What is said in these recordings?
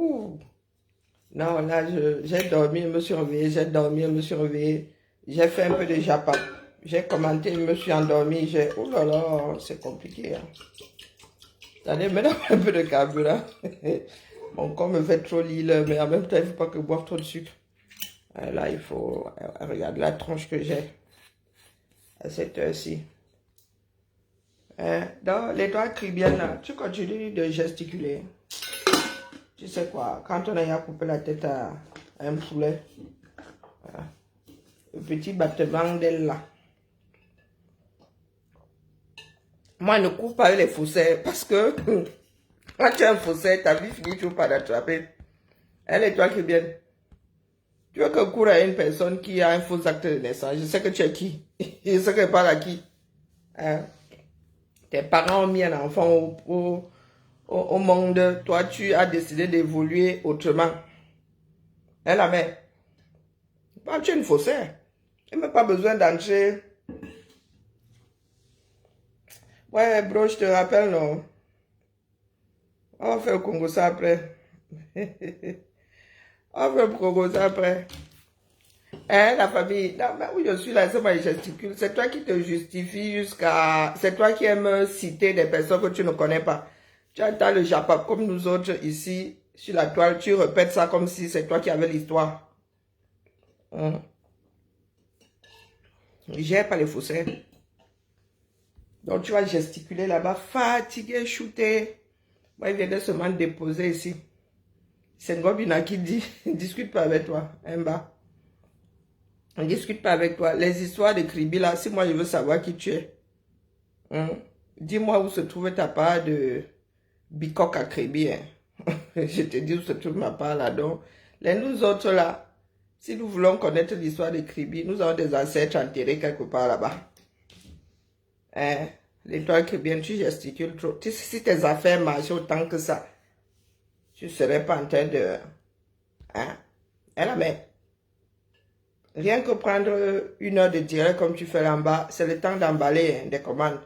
Ouh. Non, là, j'ai dormi, je me suis réveillée, j'ai dormi, je me suis réveillée. J'ai fait un peu de japa. J'ai commenté, je me suis endormi. Oh là là, c'est compliqué. Hein. Attendez, maintenant un peu de carburant. Mon corps me fait trop l'île, mais en même temps, il ne faut pas que je boive trop de sucre. Là, il faut... Regarde la tronche que j'ai à cette heure-ci. Donc, les doigts cribiennes, là, tu continues de gesticuler. Tu sais quoi, quand on a coupé la tête à un poulet, le petit battement d'elle là. Moi, ne coupe pas les faussaires parce que quand tu as un faussaire, ta vie finit toujours par l'attraper. Elle et toi qui viennent. Tu veux que je cours à une personne qui a un faux acte de naissance. Je sais que tu es qui. Je sais que je parle à qui. Hein? Tes parents ont mis un enfant au monde. Toi, tu as décidé d'évoluer autrement. Elle la mère. Tu es une faussaire. Il n'a pas besoin d'entrer. Ouais, bro, je te rappelle, non. On va faire le Congo ça après. On va faire le Congo ça après. Hein, la famille. Non, mais où je suis là, c'est moi qui gesticule. C'est toi qui te justifie jusqu'à... C'est toi qui aimes citer des personnes que tu ne connais pas. Tu entends le Japon comme nous autres ici, sur la toile, tu répètes ça comme si c'est toi qui avais l'histoire. J'ai pas les faussaires. Donc tu vas gesticuler là-bas, fatigué, shooté. Moi, il vient de seulement déposer ici. C'est Ngobina qui dit, discute pas avec toi, un bas. On ne discute pas avec toi. Les histoires de Kribi là, si moi je veux savoir qui tu es, dis-moi où se trouve ta part de bicoque à Kribi. Hein. Je te dis où se trouve ma part là. Donc, nous autres là, si nous voulons connaître l'histoire de Kribi, nous avons des ancêtres enterrés quelque part là-bas. Hein? L'étoile cribienne, tu gesticules trop. Si tes affaires marchaient autant que ça, tu ne serais pas en train de... Hein? Elle mais rien que prendre 1 heure de direct comme tu fais là en bas, c'est le temps d'emballer hein, des commandes.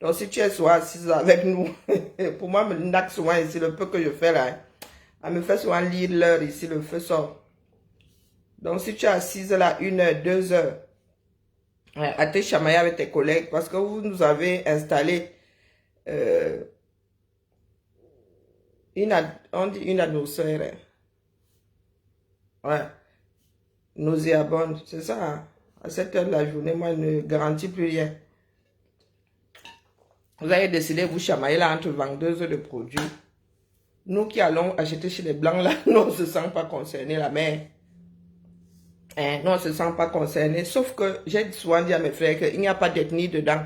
Donc si tu es souvent assise avec nous, pour moi, me naque souvent ici, le peu que je fais là, hein, elle me fait souvent lire l'heure ici, le feu sort. Donc si tu es assise là 1 heure, 2 heures, à te chamailler avec tes collègues, parce que vous nous avez installé on dit une atmosphère. Hein. Ouais. Nauséabonde, c'est ça. Hein? À cette heure de la journée, moi, je ne garantis plus rien. Vous avez décidé de vous chamailler là entre vendeuses de produits. Nous qui allons acheter chez les Blancs, là, nous, on ne se sent pas concernés, la mère. Hein? Nous, on ne se sent pas concernés. Sauf que j'ai souvent dit à mes frères qu'il n'y a pas d'ethnie dedans.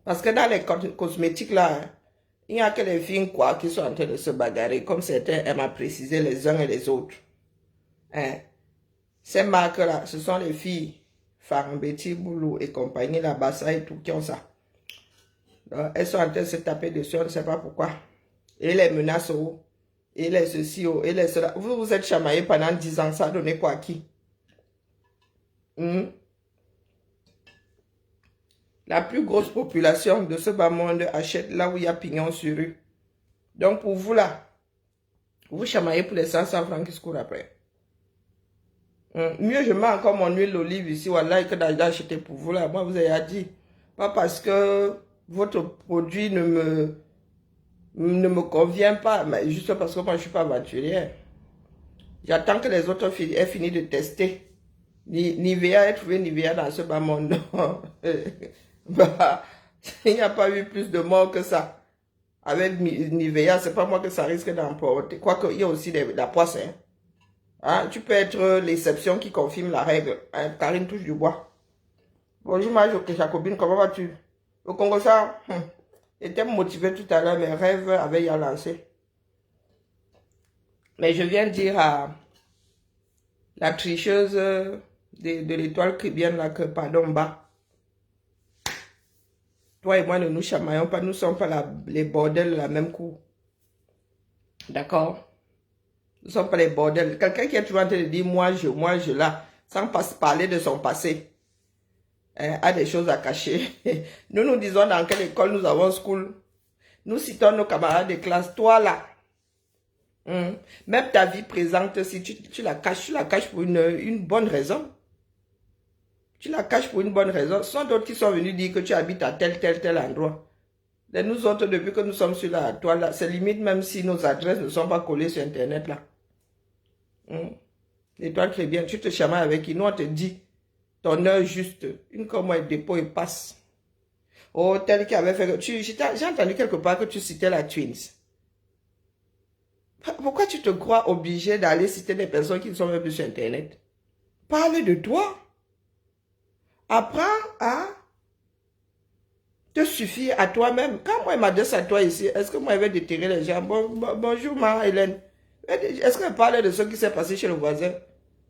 Parce que dans les cosmétiques, là, hein, il n'y a que les filles quoi, qui sont en train de se bagarrer, comme certains aiment à préciser les uns et les autres. Hein? Ces marques-là, ce sont les filles, Farambeti, Boulou et compagnie, la Bassa et tout, qui ont ça. Donc, elles sont en train de se taper dessus, on ne sait pas pourquoi. Et les menaces, oh, et les ceci, oh, et les cela. Vous vous êtes chamaillé pendant 10 ans, ça a donné quoi à qui? La plus grosse population de ce bas monde achète là où il y a pignon sur rue. Donc, pour vous là, vous chamaillez pour les 500 francs qui se courent après. Mieux je mets encore mon huile d'olive ici, voilà, que d'acheter pour vous là. Moi, vous avez dit, pas parce que votre produit ne me convient pas, mais juste parce que moi, je ne suis pas aventurière. J'attends que les autres aient fini de tester. Nivea, trouvé Nivea dans ce bas monde. Bah, il n'y a pas eu plus de morts que ça. Avec Nivea, c'est pas moi que ça risque d'emporter. Quoique, il y a aussi la poisse, hein. Hein, tu peux être l'exception qui confirme la règle. Hein, Karine touche du bois. Bonjour ma Jacobine, comment vas-tu? Au Congo, ça, j'étais motivé tout à l'heure, mes rêves avaient y lancé. Mais je viens dire à la tricheuse de l'étoile cribienne là que, pardon, bas. Toi et moi ne nous chamaillons pas, nous ne sommes pas les bordels de la même cour. D'accord? Nous ne sommes pas les bordels. Quelqu'un qui est toujours en train de dire moi, je, là, sans parler de son passé, a des choses à cacher. Nous nous disons dans quelle école nous avons school. Nous citons nos camarades de classe. Toi là, Même ta vie présente, si tu la caches pour une bonne raison. Tu la caches pour une bonne raison. Ce sont d'autres qui sont venus dire que tu habites à tel endroit. Et nous autres, depuis que nous sommes sur la toile, là, c'est limite même si nos adresses ne sont pas collées sur Internet, là. Et toi, très bien, tu te chamailles avec qui? Nous, on te dit ton heure juste. Une comme un dépôt, il passe. Oh, tel qui avait fait... J'ai entendu quelque part que tu citais la Twins. Pourquoi tu te crois obligé d'aller citer des personnes qui ne sont même plus sur Internet? Parle de toi. Apprends à te suffire à toi-même. Quand moi, je m'adresse à toi ici, est-ce que moi, je vais déterrer les gens? Bonjour, ma Hélène. Est-ce qu'elle parle de ce qui s'est passé chez le voisin?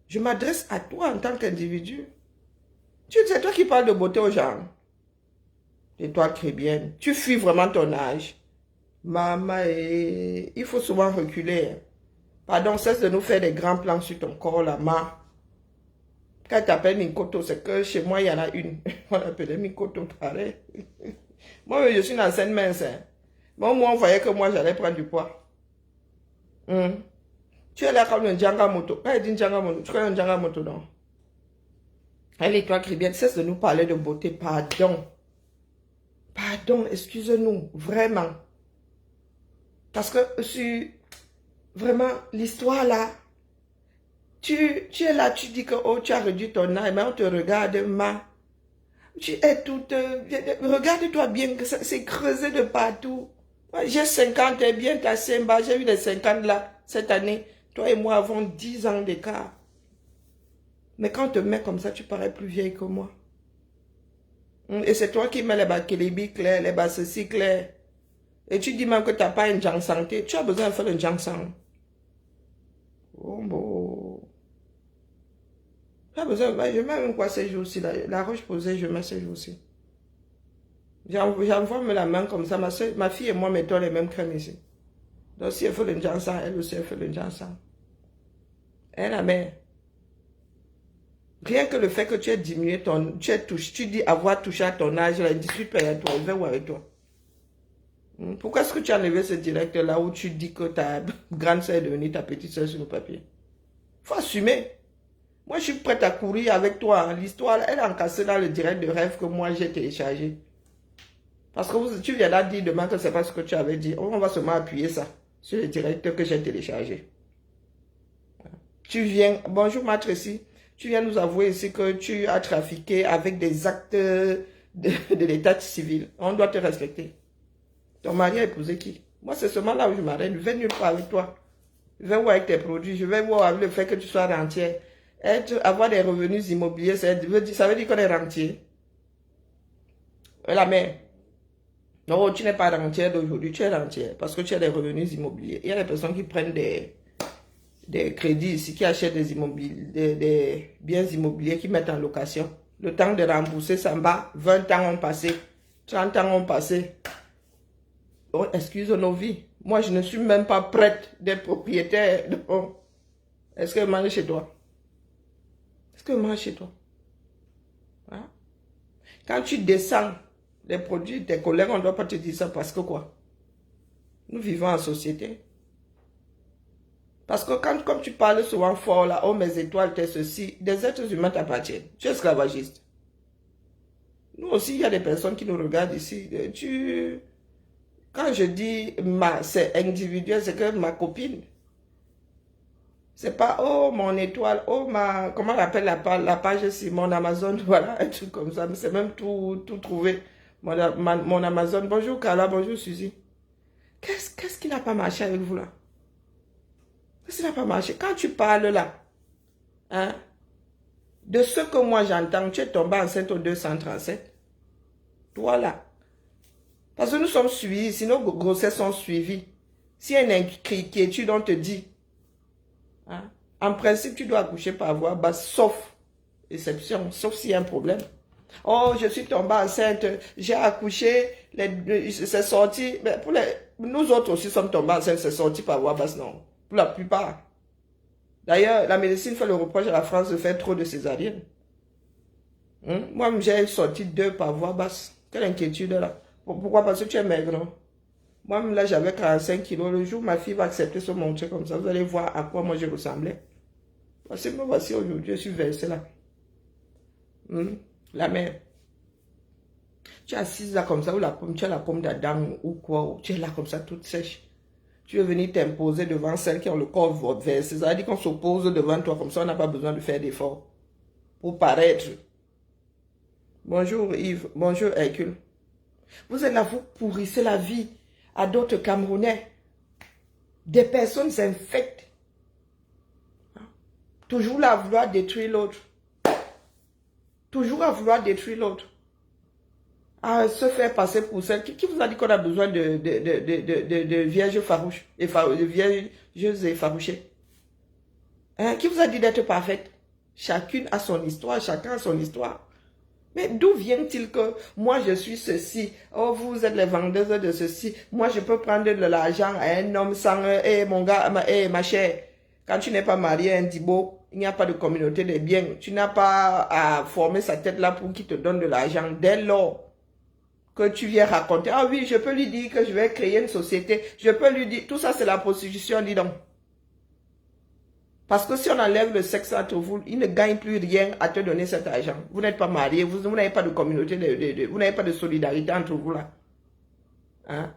Je m'adresse à toi en tant qu'individu. C'est toi qui parles de beauté aux gens. Et toi, très bien. Tu fuis vraiment ton âge. Maman, il faut souvent reculer. Pardon, cesse de nous faire des grands plans sur ton corps, là, ma. Quand tu t'appelles Mikoto, c'est que chez moi, il y en a une. On l'appelait Mikoto, pareil. Moi, je suis une ancienne mince. Bon, moi, on voyait que moi, j'allais prendre du poids. Tu es là comme un Djangamoto. Quand il dit Djangamoto, tu connais un Djangamoto, non? Allez, toi, Cribienne, cesse de nous parler de beauté. Pardon. Pardon, excuse-nous. Vraiment. Parce que vraiment, l'histoire là, tu es là, tu dis que oh, tu as réduit ton âge, mais on te regarde, ma. Tu es toute... regarde-toi bien, c'est creusé de partout. J'ai 50 et bien ta Simba, j'ai eu les 50 là, cette année. Toi et moi avons 10 ans d'écart. Mais quand on te met comme ça, tu parais plus vieille que moi. Et c'est toi qui mets les bas kélébi clairs, les bas ceci clairs. Et tu dis même que tu n'as pas une jambe santé. Tu as besoin de faire une jambe santé. Oh bon. Tu as besoin, je mets même quoi ces jours-ci. La roche posée, je mets ces jours-ci. J'envoie la main comme ça. Ma fille et moi mettons les mêmes crèmes ici. Donc si elle fait le jansan, elle aussi elle fait le jansan. Elle la mère. Rien que le fait que tu aies diminué tu dis avoir touché à ton âge, elle discute pas avec toi, elle va où avec toi. Pourquoi est-ce que tu as enlevé ce direct-là où tu dis que ta grande soeur est devenue ta petite soeur sur le papier? Faut assumer. Moi, je suis prête à courir avec toi. L'histoire, elle a encassé dans le direct de rêve que moi, j'ai téléchargé. Parce que tu viendras dire demain que c'est pas ce que tu avais dit. On va seulement appuyer ça sur le direct que j'ai téléchargé. Tu viens, bonjour ma Tracy, tu viens nous avouer ici que tu as trafiqué avec des actes de l'état civil. On doit te respecter. Ton mari a épousé qui? Moi, c'est seulement là où je m'arrête. Je vais nulle part avec toi. Je vais voir avec tes produits. Je vais voir avec le fait que tu sois rentière. Avoir des revenus immobiliers, ça veut dire qu'on est rentier. La mère. Non, tu n'es pas rentière d'aujourd'hui. Tu es rentière parce que tu as des revenus immobiliers. Il y a des personnes qui prennent des crédits ici, qui achètent des biens immobiliers, qui mettent en location. Le temps de rembourser, ça en bas. 20 ans ont passé. 30 ans ont passé. Oh, excuse nos vies. Moi, je ne suis même pas prête d'être propriétaire. Est-ce que je mange chez toi? Est-ce que je mange chez toi? Hein? Quand tu descends les produits de tes collègues, on ne doit pas te dire ça parce que quoi? Nous vivons en société. Parce que comme tu parles souvent fort là, oh mes étoiles, t'es ceci, des êtres humains t'appartiennent. Tu es esclavagiste. Nous aussi, il y a des personnes qui nous regardent ici. Quand je dis c'est individuel, c'est que ma copine. C'est pas, oh mon étoile, oh comment on appelle la page ici, mon Amazon, voilà, un truc comme ça. Mais c'est même tout trouvé. Mon Amazon, bonjour Carla, bonjour Suzy. Qu'est-ce qui n'a pas marché avec vous là? Qu'est-ce qui n'a pas marché? Quand tu parles là, hein, de ce que moi j'entends, tu es tombé enceinte au 237. Toi là. Parce que nous sommes suivis, si nos grossesses sont suivies, si y a une inquiétude, on te dit, hein, en principe, tu dois accoucher par voie basse, sauf exception, sauf s'il y a un problème. Oh, je suis tombée enceinte, j'ai accouché, c'est sorti. Mais nous autres aussi sommes tombés enceintes, c'est sorti par voie basse, non. Pour la plupart. D'ailleurs, la médecine fait le reproche à la France de faire trop de césariennes. Moi, j'ai sorti 2 par voie basse. Quelle inquiétude là. Pourquoi? Parce que tu es maigre, non? Moi-même, là, j'avais 45 kilos. Le jour où ma fille va accepter de se montrer comme ça, vous allez voir à quoi moi je ressemblais. Voici, me voici aujourd'hui, je suis versée là. La mère. Tu es assise là comme ça, ou tu as la pomme d'Adam ou quoi, ou tu es là comme ça, toute sèche. Tu veux venir t'imposer devant celles qui ont le corps versé. Ça veut dire qu'on s'oppose devant toi, comme ça on n'a pas besoin de faire d'efforts pour paraître. Bonjour Yves, bonjour Hercule. Vous êtes là, vous pourrissez la vie à d'autres Camerounais. Des personnes s'infectent. Toujours là à vouloir détruire l'autre. Toujours à vouloir détruire l'autre. À se faire passer pour celle. Qui vous a dit qu'on a besoin de vierges farouches et de vierges effarouchées? Hein? Qui vous a dit d'être parfaite? Chacune a son histoire, chacun a son histoire. Mais d'où vient-il que moi je suis ceci? Oh, vous êtes les vendeuses de ceci. Moi je peux prendre de l'argent à un homme sans... mon gars, ma chère, quand tu n'es pas marié à un Dibo, il n'y a pas de communauté des biens. Tu n'as pas à former sa tête là pour qu'il te donne de l'argent. Dès lors que tu viens raconter, ah oui, je peux lui dire que je vais créer une société. Je peux lui dire, tout ça c'est la prostitution, dis donc. Parce que si on enlève le sexe entre vous, il ne gagne plus rien à te donner cet argent. Vous n'êtes pas marié, vous n'avez pas de communauté, vous n'avez pas de solidarité entre vous là. Hein?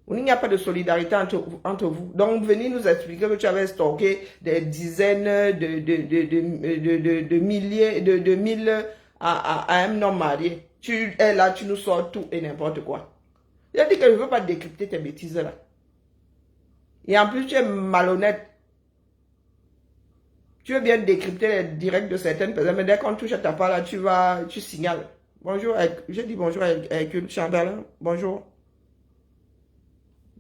Il n'y a pas de solidarité entre vous. Donc, venez nous expliquer que tu avais stocké des dizaines de milliers, de mille à un homme marié. Tu es là, tu nous sors tout et n'importe quoi. Il a dit que je ne veux pas décrypter tes bêtises là. Et en plus, tu es malhonnête. Tu veux bien décrypter les directs de certaines personnes, mais dès qu'on touche à ta part là, tu signales. Bonjour, je dis bonjour avec une Chamberlain. Bonjour.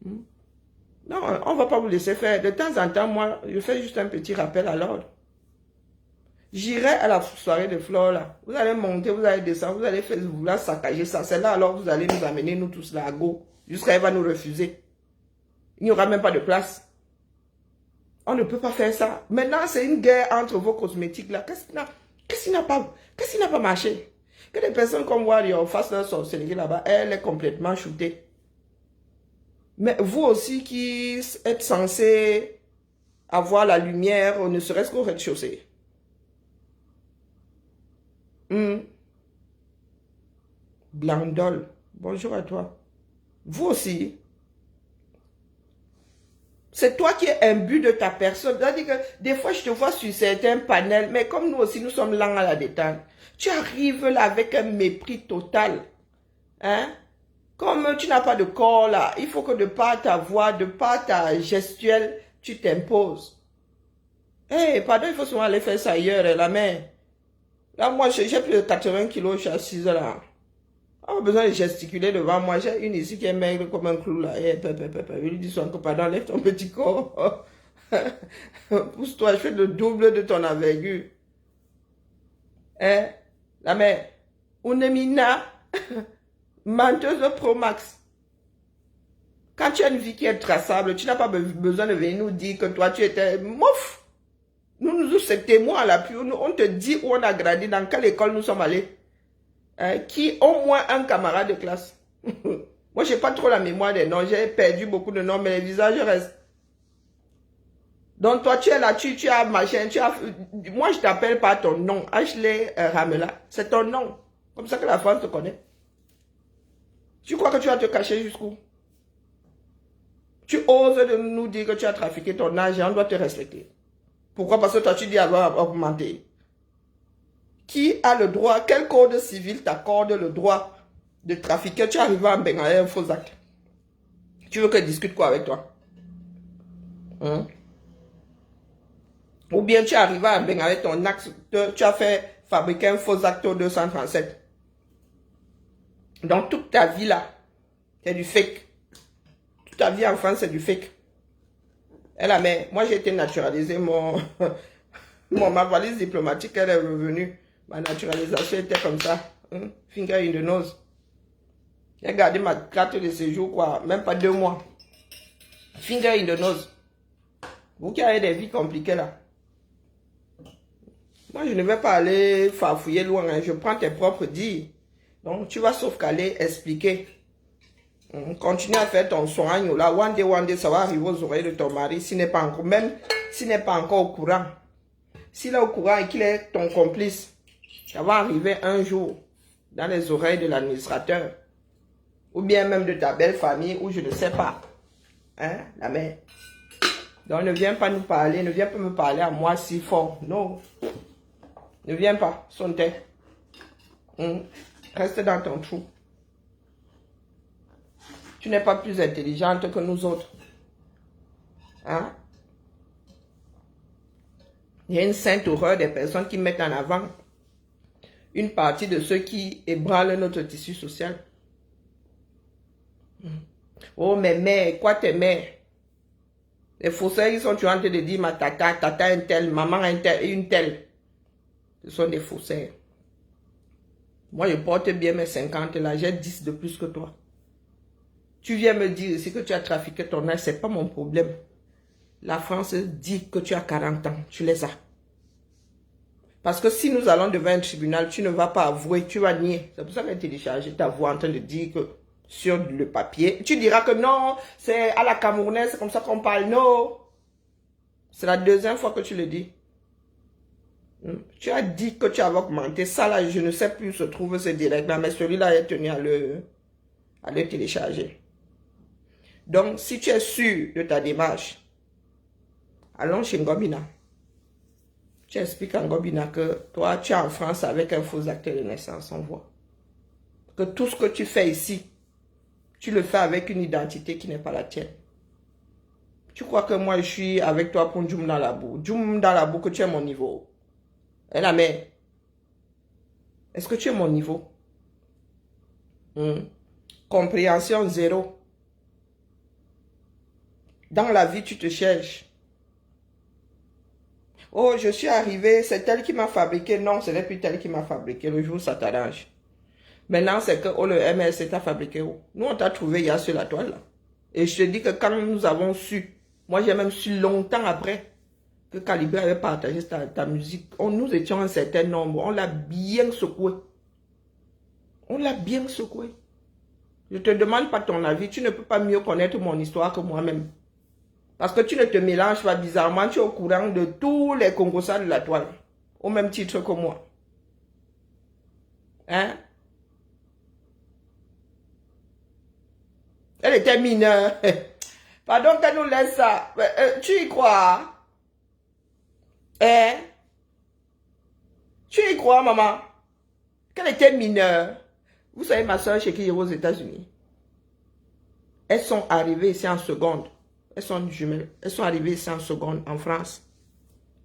Non, on ne va pas vous laisser faire. De temps en temps, moi, je fais juste un petit rappel à l'ordre. J'irai à la soirée de Flore là. Vous allez monter, vous allez descendre, vous allez faire, vous allez saccager ça. C'est là alors vous allez nous amener, nous tous là à go. Jusqu'à elle va nous refuser. Il n'y aura même pas de place. On ne peut pas faire ça. Maintenant, c'est une guerre entre vos cosmétiques là. Qu'est-ce qui n'a pas marché? Que des personnes comme Warrior fassent leur sorcellerie là-bas, elle est complètement shootée. Mais vous aussi qui êtes censé avoir la lumière, ne serait-ce qu'au rez-de-chaussée. Blandol, bonjour à toi. Vous aussi. C'est toi qui es imbu de ta personne. C'est-à-dire que des fois, je te vois sur certains panels, mais comme nous aussi, nous sommes lents à la détente. Tu arrives là avec un mépris total. Hein? Comme tu n'as pas de corps là, il faut que de par ta voix, de par ta gestuelle, tu t'imposes. Eh, pardon, il faut souvent aller faire ça ailleurs, la main. Là, moi, j'ai plus de 80 kilos, je suis assise là. On a besoin de gesticuler devant moi. J'ai une ici qui est maigre comme un clou là. Je lui dis souvent que pardon, lève ton petit corps. Pousse-toi, je fais le double de ton envergure. Hein? La mère, Unemina, menteuse Pro Max. Quand tu as une vie qui est traçable, tu n'as pas besoin de venir nous dire que toi tu étais mouf. Nous sommes témoins à l'appui. On te dit où on a grandi, dans quelle école nous sommes allés. Qui au moins un camarade de classe. Moi, je n'ai pas trop la mémoire des noms. J'ai perdu beaucoup de noms, mais les visages restent. Donc, toi, tu es là, tu as machin, moi, je t'appelle par ton nom. Ashley Ramela. C'est ton nom. Comme ça que la France te connaît. Tu crois que tu vas te cacher jusqu'où? Tu oses de nous dire que tu as trafiqué ton âge et on doit te respecter. Pourquoi? Parce que toi, tu dis avoir augmenté. Qui a le droit, quel code civil t'accorde le droit de trafiquer? Tu arrives à Bengaï un faux acte. Tu veux que je discute quoi avec toi? Hein? Ou bien tu arrives à Bengaï avec ton acte, tu as fait fabriquer un faux acte au 237. Donc toute ta vie là, c'est du fake. Toute ta vie en France, c'est du fake. Et la mère, moi j'ai été naturalisé, ma valise diplomatique, elle est revenue. Ma naturalisation était comme ça. Hein? Finger in the nose. J'ai gardé ma carte de séjour, quoi. Même pas 2 mois. Finger in the nose. Vous qui avez des vies compliquées là. Moi, je ne vais pas aller farfouiller loin. Hein. Je prends tes propres dires. Donc, tu vas sauf qu'aller expliquer. Continue à faire ton soin. Là, one day, ça va arriver aux oreilles de ton mari. S'il n'est pas encore, même s'il n'est pas encore au courant. S'il est au courant et qu'il est ton complice, ça va arriver un jour dans les oreilles de l'administrateur. Ou bien même de ta belle famille, ou je ne sais pas. Hein, la mère. Donc ne viens pas nous parler, ne viens pas me parler à moi si fort. Non. Ne viens pas, son tête. Reste dans ton trou. Tu n'es pas plus intelligente que nous autres. Hein? Il y a une sainte horreur des personnes qui mettent en avant une partie de ceux qui ébranlent notre tissu social. Oh, mais mère, quoi tes mères? Les faussaires, ils sont en train de dire ma tata un tel, maman un tel et une telle. Ce sont des faussaires. Moi, je porte bien mes 50 là, j'ai 10 de plus que toi. Tu viens me dire ici que tu as trafiqué ton âge, ce n'est pas mon problème. La France dit que tu as 40 ans, tu les as. Parce que si nous allons devant un tribunal, tu ne vas pas avouer, tu vas nier. C'est pour ça que j'ai téléchargé ta voix en train de dire que sur le papier, tu diras que non, c'est à la Camerounaise, c'est comme ça qu'on parle. Non, c'est la deuxième fois que tu le dis. Tu as dit que tu avais augmenté. Ça là, je ne sais plus où se trouve ce direct-là, mais celui-là est tenu à le télécharger. Donc, si tu es sûr de ta démarche, allons chez Ngobina. Tu expliques à Ngobina que toi, tu es en France avec un faux acte de naissance, on voit. Que tout ce que tu fais ici, tu le fais avec une identité qui n'est pas la tienne. Tu crois que moi, je suis avec toi pour Djoum dans la boue. Djoum dans la boue, que tu es mon niveau. Et la mère, est-ce que tu es mon niveau? Compréhension zéro. Dans la vie, tu te cherches. Oh, je suis arrivé, c'est elle qui m'a fabriqué. Non, ce n'est plus elle qui m'a fabriqué. Le jour, ça t'arrange. Maintenant, c'est que le MLC t'a fabriqué. Nous, on t'a trouvé il y a sur la toile. Là. Et je te dis que quand nous avons su, moi j'ai même su longtemps après, que Calibre avait partagé ta musique. Nous étions un certain nombre. On l'a bien secoué. On l'a bien secoué. Je ne te demande pas ton avis. Tu ne peux pas mieux connaître mon histoire que moi-même. Parce que tu ne te mélanges pas bizarrement. Tu es au courant de tous les Congossas de la toile. Au même titre que moi. Hein? Elle était mineure. Pardon qu'elle nous laisse ça. Tu y crois? Hein? Tu y crois, maman? Qu'elle était mineure. Vous savez, ma soeur chez qui est aux États-Unis. Elles sont arrivées ici en seconde. Elles sont jumelles. Elles sont arrivées ici en seconde en France.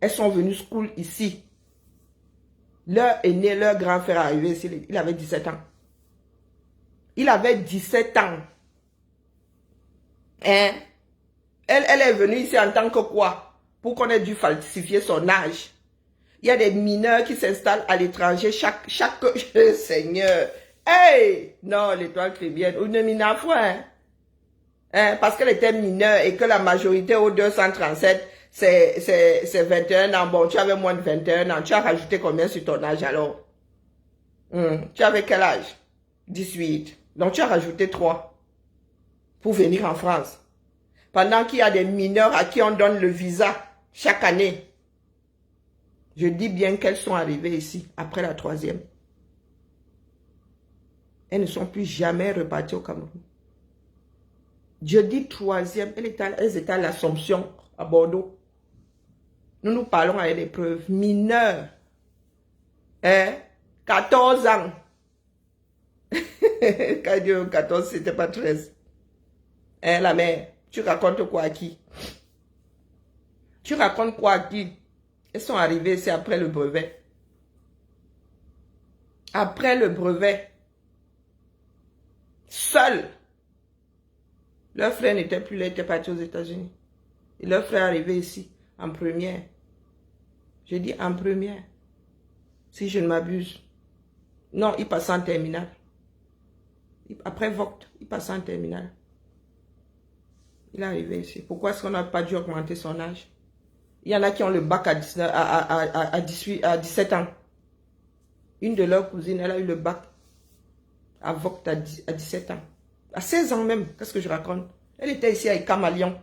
Elles sont venues school ici. Leur aîné, leur grand frère est arrivé ici. Il avait 17 ans. Il avait 17 ans. Hein? Elle est venue ici en tant que quoi? Pour qu'on ait dû falsifier son âge. Il y a des mineurs qui s'installent à l'étranger chaque Seigneur. Hey! Non, l'étoile chrétienne. Une mineure fois, hein? Parce qu'elle était mineure et que la majorité au 237, c'est 21 ans. Bon, tu avais moins de 21 ans. Tu as rajouté combien sur ton âge alors? Tu avais quel âge? 18. Donc tu as rajouté 3 pour venir en France. Pendant qu'il y a des mineurs à qui on donne le visa chaque année. Je dis bien qu'elles sont arrivées ici après la 3e. Elles ne sont plus jamais reparties au Cameroun. Je dis 3e, elles étaient à l'Assomption, à Bordeaux. Nous parlons avec des preuves. Mineurs. 14 ans. Quand Dieu 14, c'était pas 13. La mère, tu racontes quoi à qui? Tu racontes quoi à qui? Elles sont arrivées ici après le brevet. Après le brevet. Seules. Leur frère n'était plus là, il était parti aux États-Unis. Et leur frère est arrivé ici, en première. Je dis en première. Si je ne m'abuse. Non, il passait en terminale. Après Vogt, il passait en terminale. Il est arrivé ici. Pourquoi est-ce qu'on n'a pas dû augmenter son âge? Il y en a qui ont le bac à 17 ans. Une de leurs cousines, elle a eu le bac à Vogt à 17 ans. À 16 ans même, qu'est-ce que je raconte? Elle était ici à Icam à Lyon.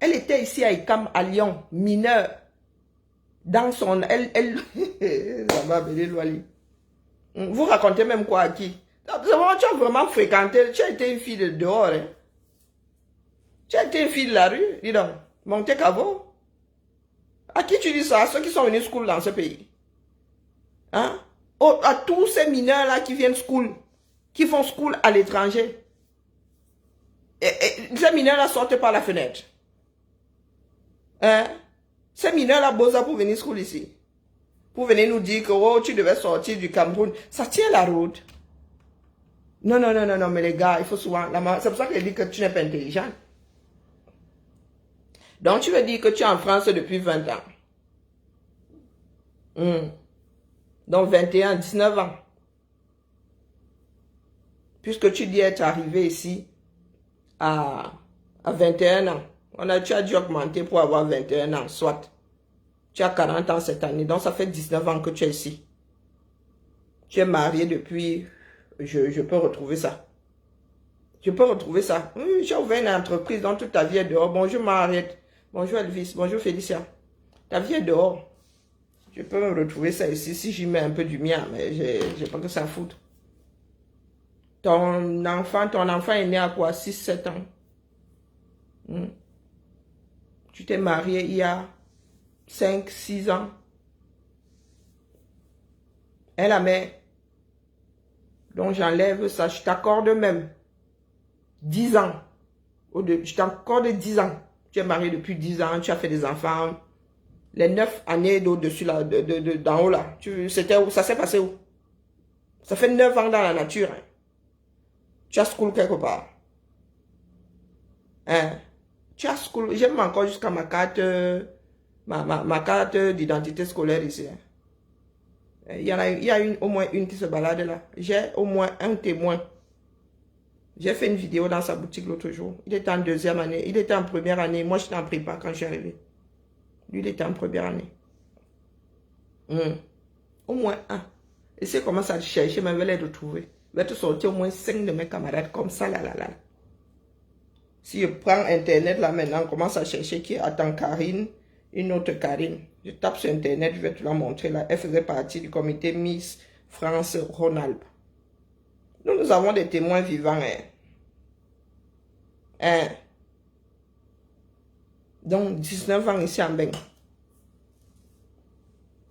Elle était ici à Icam à Lyon, mineure. Dans son... Ça va, Wali. Vous racontez même quoi à qui? Tu as vraiment fréquenté, tu as été une fille de dehors. Hein? Tu as été une fille de la rue, dis donc. Monte Cavo. À qui tu dis ça? À ceux qui sont venus school dans ce pays. Hein? Oh, à tous ces mineurs-là qui viennent school, qui font school à l'étranger. Ces mineurs-là sortent par la fenêtre. Hein? Ces mineurs-là bossent pour venir school ici. Pour venir nous dire que oh, tu devais sortir du Cameroun. Ça tient la route. Non, non, non, non, non, mais les gars, il faut souvent... C'est pour ça que je dis que tu n'es pas intelligent. Donc, tu veux dire que tu es en France depuis 20 ans. Donc, 21, 19 ans. Puisque tu dis être arrivé ici à 21 ans. Tu as dû augmenter pour avoir 21 ans, soit. Tu as 40 ans cette année, donc ça fait 19 ans que tu es ici. Tu es marié depuis... Je peux retrouver ça. Je peux retrouver ça. Oui, tu as ouvert une entreprise dont toute ta vie est dehors. Bonjour Mariette. Bonjour Elvis. Bonjour Félicia. Ta vie est dehors. Je peux me retrouver ça ici si j'y mets un peu du mien, mais j'ai pas que ça à foutre. Ton enfant est né à quoi? 6-7 ans. Tu t'es marié il y a 5-6 ans. Elle la met. Donc j'enlève ça. Je t'accorde même 10 ans. Je t'accorde 10 ans. Tu es marié depuis 10 ans. Tu as fait des enfants. Les 9 années d'au-dessus, là, d'en haut, là. C'était où? Ça s'est passé où? Ça fait 9 ans dans la nature. Hein. Tu as school quelque part. Hein? Tu as school. J'aime encore jusqu'à ma carte, ma carte d'identité scolaire ici. Hein. Il y a au moins une qui se balade là. J'ai au moins un témoin. J'ai fait une vidéo dans sa boutique l'autre jour. Il était en 2e année. Il était en 1re année. Moi, j'étais en prépa quand je suis arrivé. Lui, il était en 1re année. Au moins un. Et c'est comment ça chercher, mais je vais les retrouver. Je vais te sortir au moins 5 de mes camarades comme ça, là. Si je prends Internet là maintenant, on commence à chercher qui attend Karine, une autre Karine. Je tape sur Internet, je vais te la montrer là. Elle faisait partie du comité Miss France Rhône-Alpes. Nous avons des témoins vivants. Hein. Donc, 19 ans ici en Beng.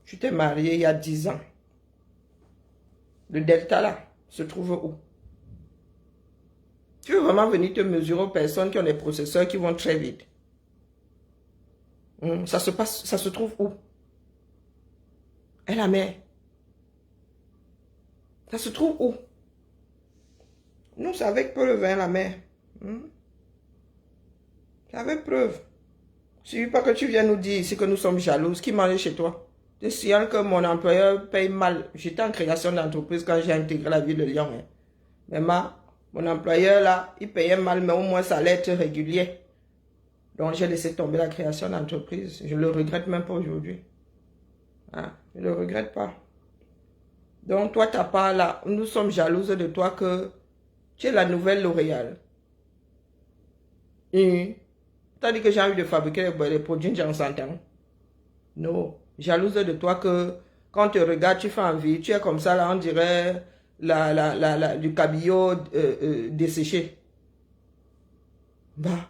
Tu t'es marié il y a 10 ans. Le delta là se trouve où? Tu veux vraiment venir te mesurer aux personnes qui ont des processeurs qui vont très vite. Ça se trouve où? Elle la met. Ça se trouve où? Nous, c'est avec preuve, hein, la mère. C'est avec preuve. Il ne suffit pas que tu viennes nous dire ici que nous sommes jalouses. Qui mange chez toi? Je signale que mon employeur paye mal. J'étais en création d'entreprise quand j'ai intégré la ville de Lyon. Hein. Mais mon employeur là, il payait mal, mais au moins ça allait être régulier. Donc j'ai laissé tomber la création d'entreprise. Je ne le regrette même pas aujourd'hui. Hein? Je ne le regrette pas. Donc toi, tu n'as pas là. Nous sommes jalouses de toi que tu es la nouvelle L'Oréal. T'as dit que j'ai envie de fabriquer les produits en 100 ans. Non. Jalouse de toi que quand on te regarde, tu fais envie. Tu es comme ça, là, on dirait du cabillaud desséché. Bah.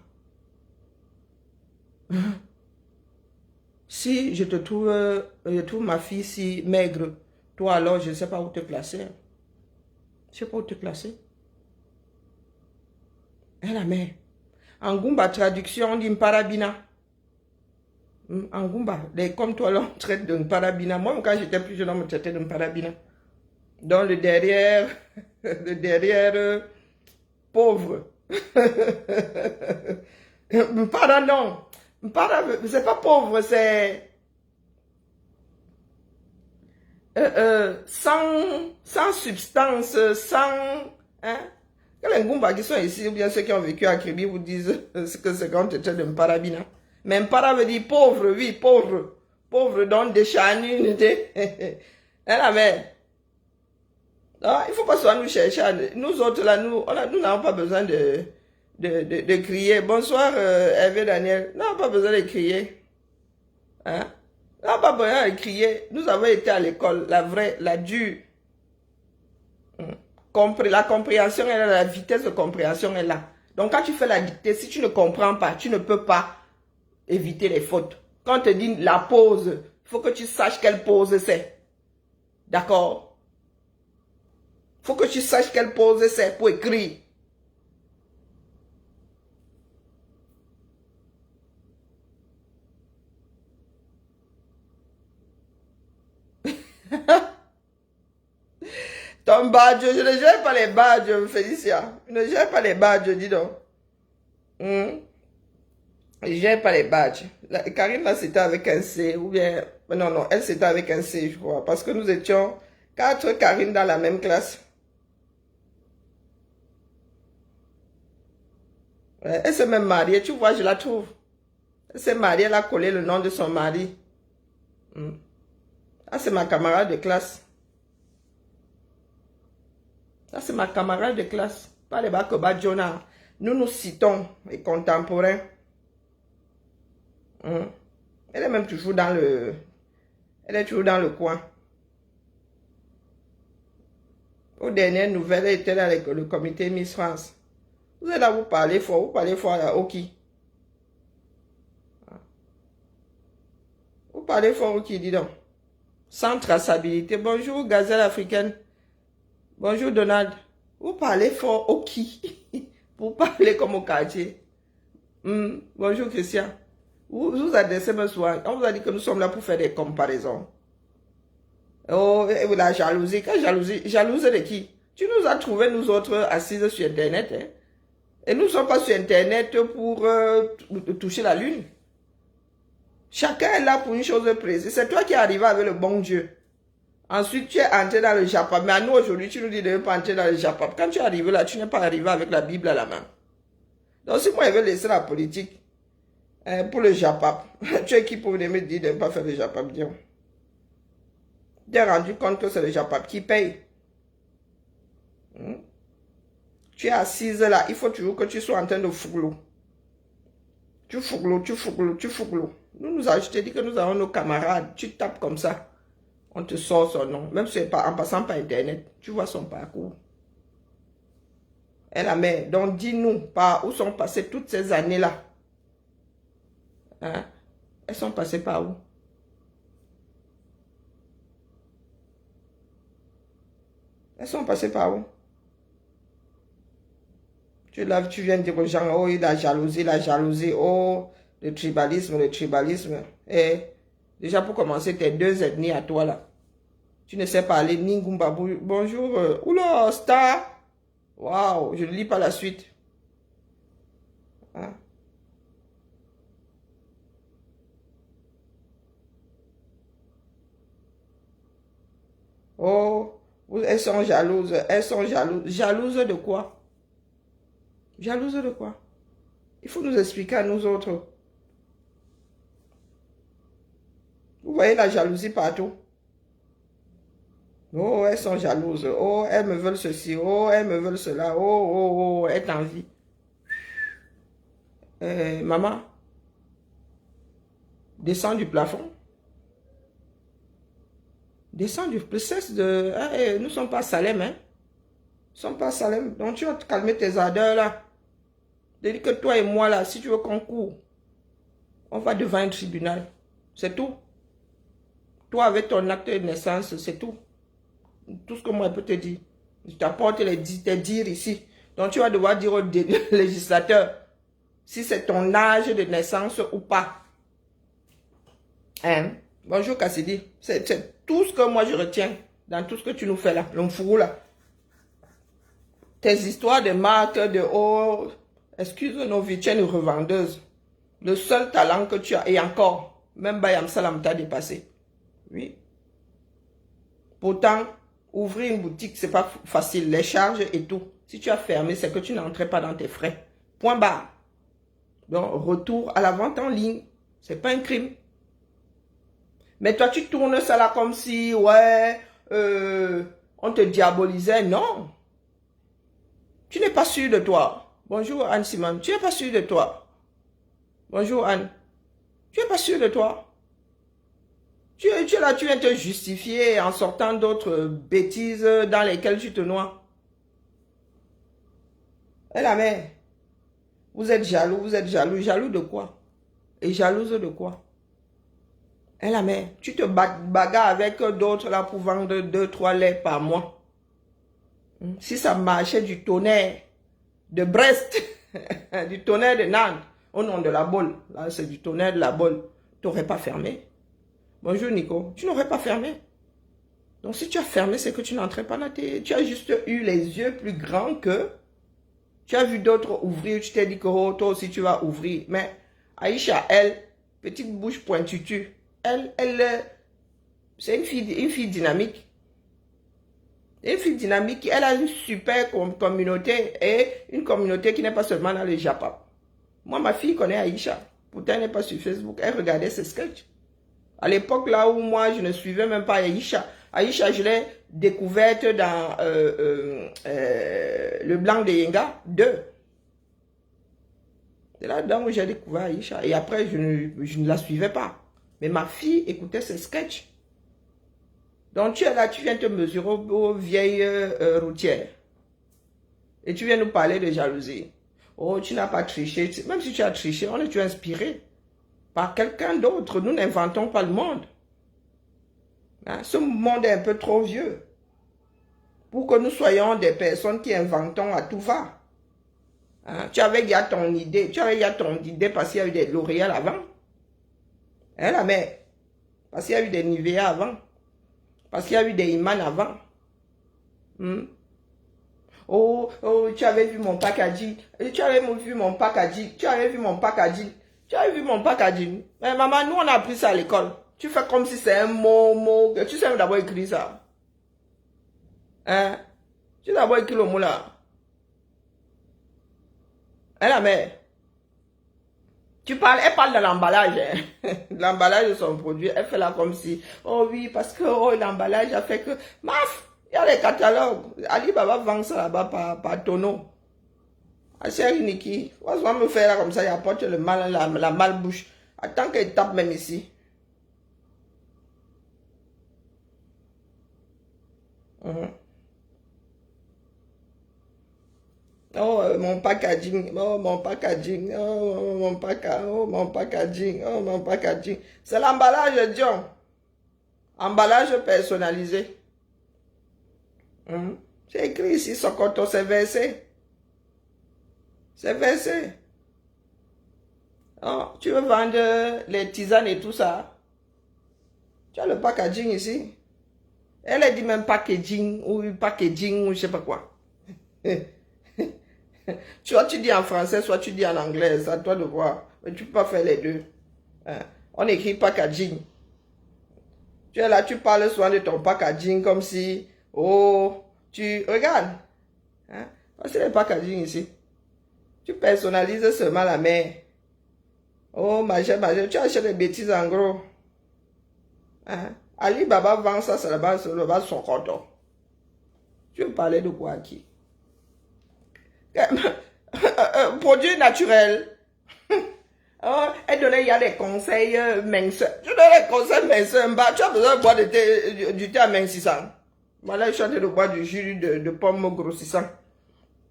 Si je trouve ma fille si maigre, toi alors, je ne sais pas où te placer. Je ne sais pas où te placer. Elle la mère. En Goumba, traduction, on dit Mparabina. En Goumba, comme toi, là, on traite de Mparabina. Moi, quand j'étais plus jeune, on me traitait de Mparabina. Donc, le derrière, pauvre. Mpara, non. Mpara, c'est pas pauvre, c'est... sans substance, sans... Hein? Les Ngumba qui sont ici, ou bien ceux qui ont vécu à Kribi, vous disent que c'est quand tu traite de Mparabina. Mais Mpara veut dire pauvre, oui, pauvre. Pauvre, donc des chanus, elle avait. Non, il ne faut pas soit nous chercher. Nous autres, là, nous n'avons pas besoin de crier. Bonsoir, Hervé Daniel. Nous n'avons pas besoin de crier. Hein? Nous n'avons pas besoin de crier. Nous avons été à l'école, la vraie, la dure. La compréhension est là, la vitesse de compréhension est là. Donc, quand tu fais la dictée, si tu ne comprends pas, tu ne peux pas éviter les fautes. Quand on te dit la pause, il faut que tu saches quelle pause c'est. D'accord? Il faut que tu saches quelle pause c'est pour écrire. Ton badge, je ne gère pas les badges, Félicia. Je ne gère pas les badges, dis donc. Je ne gère pas les badges. Karine, là, c'était avec un C, ou bien... Non, non, elle, c'était avec un C, je crois. Parce que nous étions 4 Karine dans la même classe. Elle s'est même mariée, tu vois, je la trouve. Elle s'est mariée, elle a collé le nom de son mari. Ah, c'est ma camarade de classe. Ça, c'est ma camarade de classe. Pas les Bakoba Jonah. Nous nous citons les contemporains. Elle est même toujours dans le... Elle est toujours dans le coin. Aux dernières nouvelles, elle était dans le comité Miss France. Vous êtes là, vous parlez fort à Oki. Vous parlez fort Oki, dis donc. Sans traçabilité. Bonjour, gazelle africaine. Bonjour, Donald. Vous parlez fort Oki. Vous parlez comme au quartier. Bonjour, Christian. Vous vous adressez me souvent. On vous a dit que nous sommes là pour faire des comparaisons. Oh, et la jalousie. Quelle jalousie? Jalouse de qui? Tu nous as trouvé, nous autres, assises sur Internet. Hein? Et nous ne sommes pas sur Internet pour toucher la lune. Chacun est là pour une chose précise. C'est toi qui es arrivé avec le bon Dieu. Ensuite, tu es entré dans le Japap. Mais à nous, aujourd'hui, tu nous dis de ne pas entrer dans le Japap. Quand tu es arrivé là, tu n'es pas arrivé avec la Bible à la main. Donc, si moi, je veux laisser la politique pour le Japap, tu es qui pour venir me dire de ne pas faire le Japap, dis-moi. Tu es rendu compte que c'est le Japap qui paye. Tu es assise là, il faut toujours que tu sois en train de fouglo. Tu fouglo. Nous je t'ai dit que nous avons nos camarades. Tu tapes comme ça. On te sort son nom. Même si en passant par Internet, tu vois son parcours. Et la mère, donc dis-nous par où sont passées toutes ces années-là. Hein? Elles sont passées par où? Elles sont passées par où? Tu viens de dire aux gens, oh, la jalousie, oh, le tribalisme. Et déjà pour commencer, tes 2 ethnies à toi là. Tu ne sais pas aller, Ningumbabou. Bonjour, oula, star. Waouh, je ne lis pas la suite. Hein? Oh, elles sont jalouses. Jalouses de quoi? Jalouses de quoi? Il faut nous expliquer à nous autres. Vous voyez la jalousie partout. Oh, elles sont jalouses. Oh, elles me veulent ceci. Oh, elles me veulent cela. Oh, elles t'envient. Maman, descends du plafond. Descends du plafond. Nous ne sommes pas Salem, hein. Nous ne sommes pas Salem. Donc, tu vas te calmer tes ardeurs, là. De dire que toi et moi, là, si tu veux qu'on court, on va devant un tribunal. C'est tout. Toi, avec ton acte de naissance, c'est tout. Tout ce que moi, je peux te dire. Je t'apporte tes dires ici. Donc, tu vas devoir dire au législateur si c'est ton âge de naissance ou pas. Hein? Bonjour, Cassidy. C'est tout ce que moi, je retiens dans tout ce que tu nous fais là. L'onfourou là. Tes histoires de marques, de oh, excuse nos vies, tu es une revendeuse. Le seul talent que tu as, et encore, même Bayam Salam t'a dépassé. Oui. Pourtant, ouvrir une boutique, c'est pas facile. Les charges et tout. Si tu as fermé, c'est que tu n'entrais pas dans tes frais. Point barre. Donc, retour à la vente en ligne. C'est pas un crime. Mais toi, tu tournes ça là comme si, ouais, On te diabolisait. Non. Tu n'es pas sûr de toi. Bonjour Anne Simon. Tu n'es pas sûr de toi. Bonjour Anne. Tu n'es pas sûr de toi. Tu es là, tu viens te justifier en sortant d'autres bêtises dans lesquelles tu te noies. Et la mère, vous êtes jaloux, vous êtes jaloux. Jaloux de quoi? Et jalouse de quoi? Et la mère, tu te bagarres avec d'autres là pour vendre 2-3 laits par mois. Si ça marchait du tonnerre de Brest, du tonnerre de Nantes, au nom de la bolle, là c'est du tonnerre de la bolle, tu n'aurais pas fermé. Bonjour Nico, tu n'aurais pas fermé. Donc si tu as fermé, c'est que tu n'entrais pas là. Tu as juste eu les yeux plus grands que... Tu as vu d'autres ouvrir, tu t'es dit que oh, toi aussi tu vas ouvrir. Mais Aïcha, elle, petite bouche pointue, elle c'est une fille dynamique. Une fille dynamique, elle a une super communauté et une communauté qui n'est pas seulement dans le Japon. Moi, ma fille connaît Aïcha. Pourtant, elle n'est pas sur Facebook. Elle regardait ses sketchs. À l'époque, là où moi, je ne suivais même pas Aïcha. Aïcha, je l'ai découverte dans Le Blanc de Yenga 2. C'est là-dedans où j'ai découvert Aïcha. Et après, je ne la suivais pas. Mais ma fille écoutait ses sketchs. Donc tu es là, tu viens te mesurer aux vieilles routières. Et tu viens nous parler de jalousie. Oh, tu n'as pas triché. Même si tu as triché, on est inspiré par quelqu'un d'autre. Nous n'inventons pas le monde. Hein? Ce monde est un peu trop vieux pour que nous soyons des personnes qui inventons à tout va. Hein? Tu avais déjà ton idée. Tu avais déjà ton idée parce qu'il y a eu des L'Oréal avant. Hein, la mère? Parce qu'il y a eu des Nivea avant. Parce qu'il y a eu des Iman avant. Oh, tu avais vu mon packaging. Tu avais vu mon packaging. Tu avais vu mon packaging. Tu avais vu mon packaging. Mais maman, nous on a appris ça à l'école. Tu fais comme si c'est un mot. Tu sais d'abord écrire ça. Hein? Tu sais d'abord écrire le mot là. Hein la mère? Elle parle de l'emballage, hein? L'emballage de son produit. Elle fait là comme si, oh oui, parce que oh, l'emballage a fait que, maf, il y a les catalogues. Alibaba vend ça là-bas par tonneau. Ah, chérie Niki, on va me faire là comme ça, il apporte le mal, la malbouche. Attends qu'elle tape même ici. Oh, mon packaging, oh, mon packaging, oh, mon packaging, oh, mon packaging, oh, mon packaging. C'est l'emballage, Dion. Emballage personnalisé. J'ai écrit ici, Sokoto, c'est versé. C'est versé. Oh, tu veux vendre les tisanes et tout ça? Tu as le packaging ici. Elle a dit même packaging ou je sais pas quoi. Soit tu dis en français, soit tu dis en anglais, c'est à toi de voir. Mais tu peux pas faire les deux. Hein? On écrit packaging. Tu es là, tu parles souvent de ton packaging comme si, oh, tu regardes. Hein? C'est le packaging ici. Tu personnalises seulement la main. Oh, majeur, tu achètes des bêtises en gros. Hein? Alibaba vend ça, c'est là-bas, sur le bas de son canton. Tu veux parler de quoi qui? Produit naturel. Oh, elle donnait, il y a des conseils minceurs. Tu donnes des conseils minceurs. Tu as besoin de boire du thé amincissant. Voilà, je suis en train de boire du jus de pomme grossissant.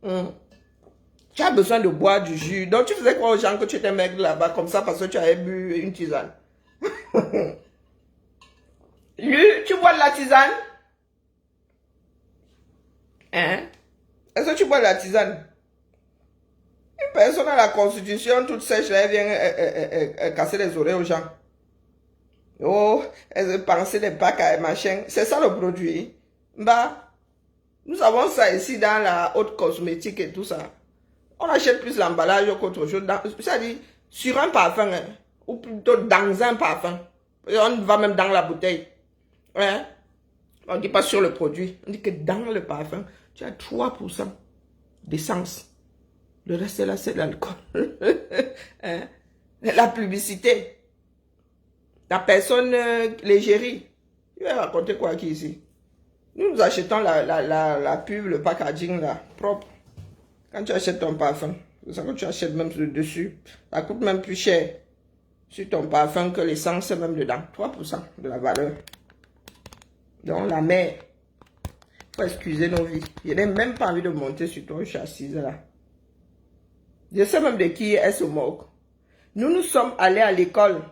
Tu as besoin de boire du jus. Donc tu faisais quoi aux gens que tu étais maigre là-bas comme ça parce que tu avais bu une tisane? Tu bois de la tisane? Hein? Est-ce que tu bois de la tisane? Une personne à la constitution toute sèche, elle vient casser les oreilles aux gens. Oh, elle pensait des bacs à machin. C'est ça le produit. Bah, nous avons ça ici dans la haute cosmétique et tout ça. On achète plus l'emballage qu'autre chose. C'est-à-dire, sur un parfum, hein, ou plutôt dans un parfum. On va même dans la bouteille. Hein? On ne dit pas sur le produit. On dit que dans le parfum, tu as 3% d'essence. Le reste là, c'est l'alcool. Hein? La publicité. La personne l'égérie. Tu vas raconter quoi qui ici? Nous achetons la pub, le packaging là, propre. Quand tu achètes ton parfum, c'est ça que tu achètes même sur le dessus. Ça coûte même plus cher sur ton parfum que l'essence même dedans. 3% de la valeur. Donc la mère, faut excuser nos vies. Je n'ai même pas envie de monter sur toi, je suis assise là. Je sais même de qui elle se moque. Nous sommes allés à l'école.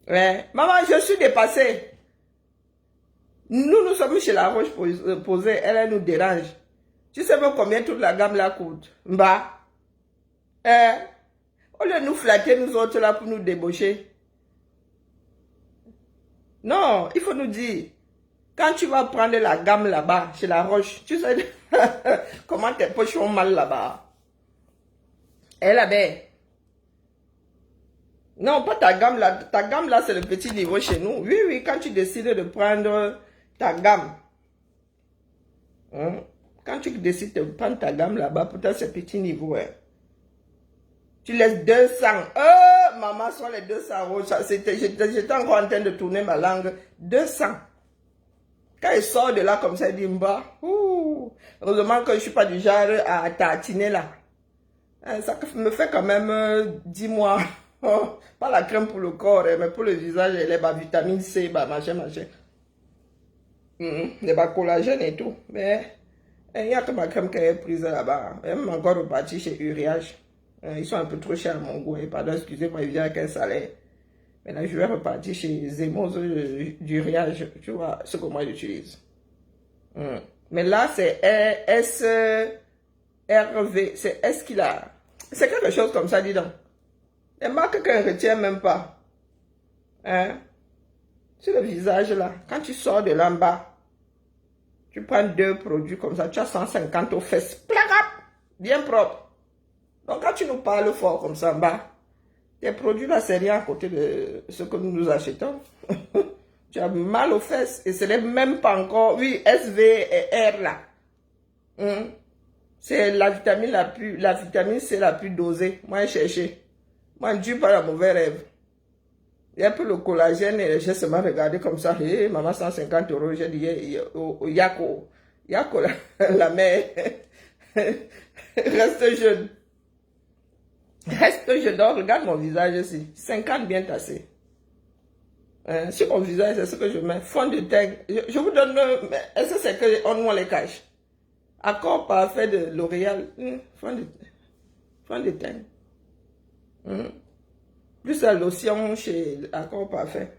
Ouais. Maman, je suis dépassée. Nous sommes chez la roche posée, elle nous dérange. Tu sais même combien toute la gamme là coûte? Bah. Au lieu de nous flatter, nous autres là, pour nous débaucher. Non, il faut nous dire, quand tu vas prendre la gamme là-bas, chez la roche, tu sais comment tes poches font mal là-bas. Elle avait. Non, pas ta gamme là. Ta gamme là, c'est le petit niveau chez nous. Oui, oui, quand tu décides de prendre ta gamme. Hein? Quand tu décides de prendre ta gamme là-bas, peut-être c'est petit niveau. Hein? Tu laisses 200. Maman, soit les 200 euros. J'étais encore en train de tourner ma langue. 200. Quand il sort de là comme ça, il dit, bah, heureusement que je ne suis pas du genre à tatiner là. Ça me fait quand même 10 mois. Pas la crème pour le corps, mais pour le visage, les vitamines C, machin. Les collagène et tout. Mais il n'y a que ma crème qui est prise là-bas. Elle m'a encore reparti chez Uriage. Ils sont un peu trop chers à mon goût. Pardon, excusez-moi, il vient avec un salaire. Mais là, je vais repartir chez Zemos d'Uriage. Tu vois ce que moi j'utilise. Mais là, c'est SRV. C'est S qu'il a. C'est quelque chose comme ça, dis donc. Les marques qu'on ne retient même pas. Hein? Sur le visage là, quand tu sors de là en bas, tu prends 2 produits comme ça, tu as 150 aux fesses. Placap! Bien propre. Donc quand tu nous parles fort comme ça en bas, tes produits là, c'est rien à côté de ce que nous achetons. Tu as mal aux fesses et ce n'est même pas encore, oui, SV et R là. C'est la vitamine C la plus dosée. Moi, j'ai cherché. Moi, Dieu pas la mauvaise rêve. Il y a un peu le collagène et j'ai seulement regardé comme ça. Hey, maman, 150 euros. J'ai dit, Yako, la mère. Reste jeune. Reste jeune. Donc, regarde mon visage ici. 50 bien tassé. Sur mon visage, c'est ce que je mets. Fond de teint. Je vous donne. Est-ce que c'est que on les cache? Accord parfait de L'Oréal. Fond de teint. Plus la lotion chez Accord Parfait.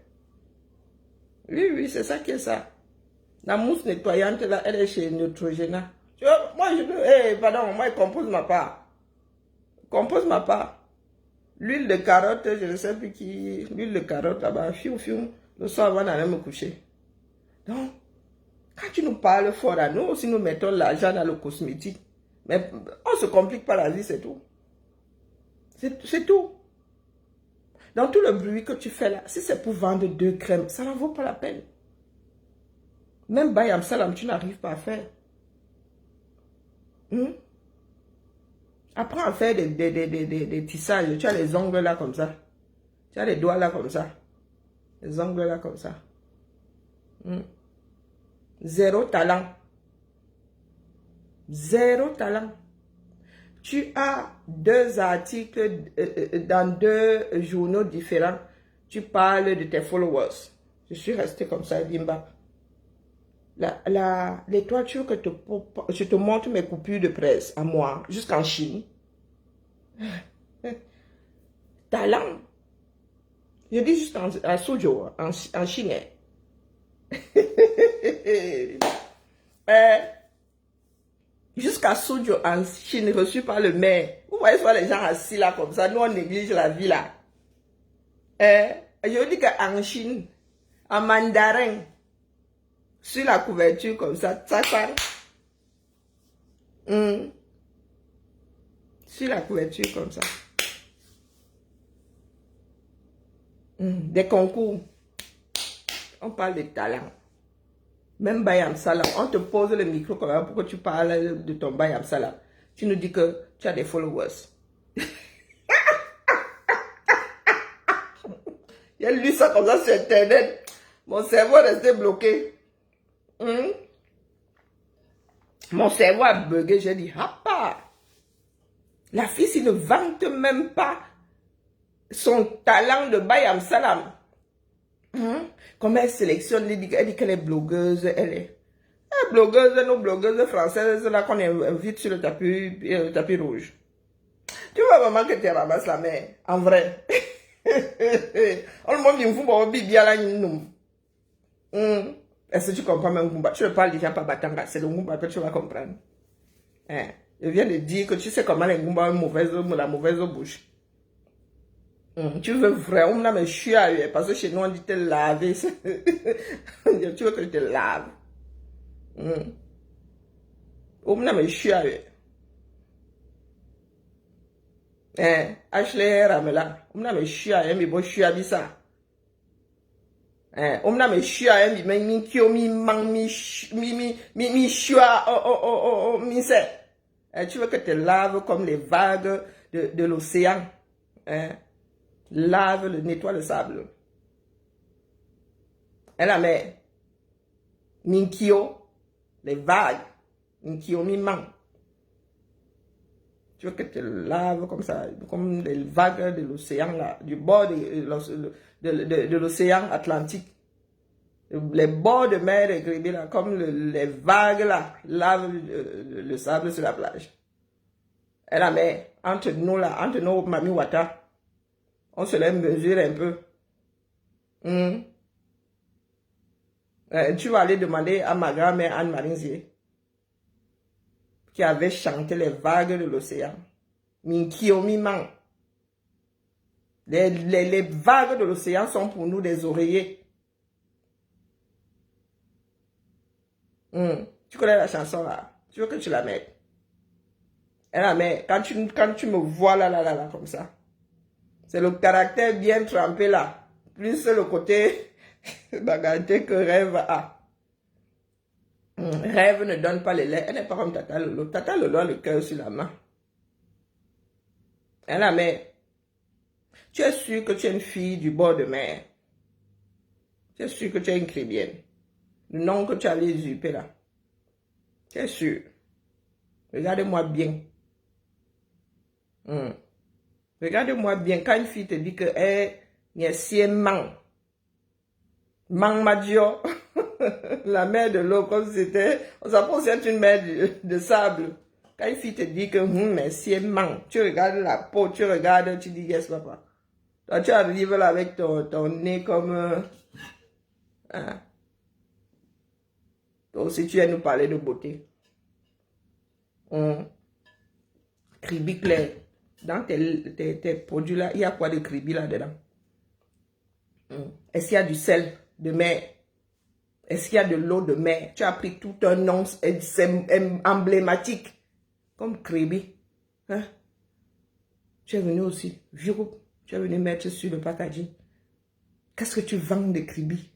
Oui, oui, c'est ça qui est ça. La mousse nettoyante, là, elle est chez Neutrogena. Tu vois, moi, pardon, moi, il compose ma part. Compose ma part. L'huile de carotte, je ne sais plus qui. L'huile de carotte, là-bas, fiou. Le soir, avant d'aller me coucher. Donc, quand tu nous parles fort à nous, aussi nous mettons l'argent dans le cosmétique. Mais on se complique pas la vie, c'est tout. C'est tout. Dans tout le bruit que tu fais là, si c'est pour vendre 2 crèmes, ça n'en vaut pas la peine. Même Bayam Salam, tu n'arrives pas à faire. Apprends à faire des tissages. Tu as les ongles là comme ça. Tu as les doigts là comme ça. Les ongles là comme ça. Zéro talent. Zéro talent. Tu as 2 articles dans 2 journaux différents. Tu parles de tes followers. Je suis resté comme ça, Bimba. Les toitures que je te montre mes coupures de presse à moi, jusqu'en Chine. Talent. Je dis juste en Suzhou, en Chine. Jusqu'à Suzhou en Chine, reçu par le maire. Vous voyez soit les gens assis là comme ça, nous on néglige la vie là. Je dis qu'en Chine, en mandarin, sur la couverture comme ça, sur la couverture comme ça. Des concours. On parle de talent. Même Bayam Salam, on te pose le micro comme ça pour que tu parles de ton Bayam Salam. Tu nous dis que tu as des followers. Il a lu ça comme ça sur Internet. Mon cerveau est resté bloqué. Mon cerveau a bugué, j'ai dit, ah pas. La fille, s'il ne vante même pas son talent de Bayam Salam. Comme elle sélectionne, elle dit qu'elle est blogueuse, elle est blogueuse, nos blogueuses françaises, là qu'on invite sur le tapis rouge. Tu vois maman que tu ramasses la mer, en vrai. On le monde dit, vous bien là, est-ce que tu comprends même Ngumba? Tu ne parles déjà pas Batanga, c'est le Ngumba que tu vas comprendre. Hein? Je viens de dire que tu sais comment les Ngumba ont la mauvaise bouche. Tu veux vraiment me chier parce que chez nous on dit te laver. Tu veux que je te lave. On me chier. Ashley Ramela. On me chier, mais bon chier bisa. On me chier, mais mi kio mi mang mi chua mi c'est. Tu veux que je te lave comme les vagues de l'océan. Lave, nettoie le sable. Et la mer. Minkio, les vagues. Minkio, mi-mang. Tu veux que tu laves comme ça, comme les vagues de l'océan, là, du bord de l'océan Atlantique. Les bords de mer de Grébé, là, comme les vagues, là, lavent le sable sur la plage. Et la mer, entre nous, là, entre nos Mami Wata, on se les mesure un peu. Tu vas aller demander à ma grand-mère Anne Marinzier, qui avait chanté les vagues de l'océan. Minkio Mimang. Les vagues de l'océan sont pour nous des oreillers. Tu connais la chanson là? Tu veux que tu la mettes? Elle la met. Quand tu me vois là, comme ça. C'est le caractère bien trempé là. Plus le côté bagatelle que Rêve a. Rêve ne donne pas les lait. Elle n'est pas comme Tata Lolo. Tata Lolo a le cœur sur la main. Elle la met. Tu es sûr que tu es une fille du bord de mer. Tu es sûr que tu es une chrétienne. Le nom que tu allais usurper là. Tu es sûr. Regarde-moi bien. Regarde-moi bien, quand une fille te dit que y a si mang madio, la mer de l'eau, comme c'était, on s'apprend c'est une mer de sable. Quand une fille te dit que mais si mang, tu regardes la peau, tu regardes, tu dis yes papa. Toi tu arrives là avec ton nez comme toi aussi tu viens nous parler de beauté. Cribi clair. Dans tes produits là, il y a quoi de cribi là-dedans? Est-ce qu'il y a du sel de mer? Est-ce qu'il y a de l'eau de mer? Tu as pris tout un nom emblématique comme cribi. Hein? Tu es venu aussi, Virou, tu es venu mettre sur le packaging. Qu'est-ce que tu vends de cribi?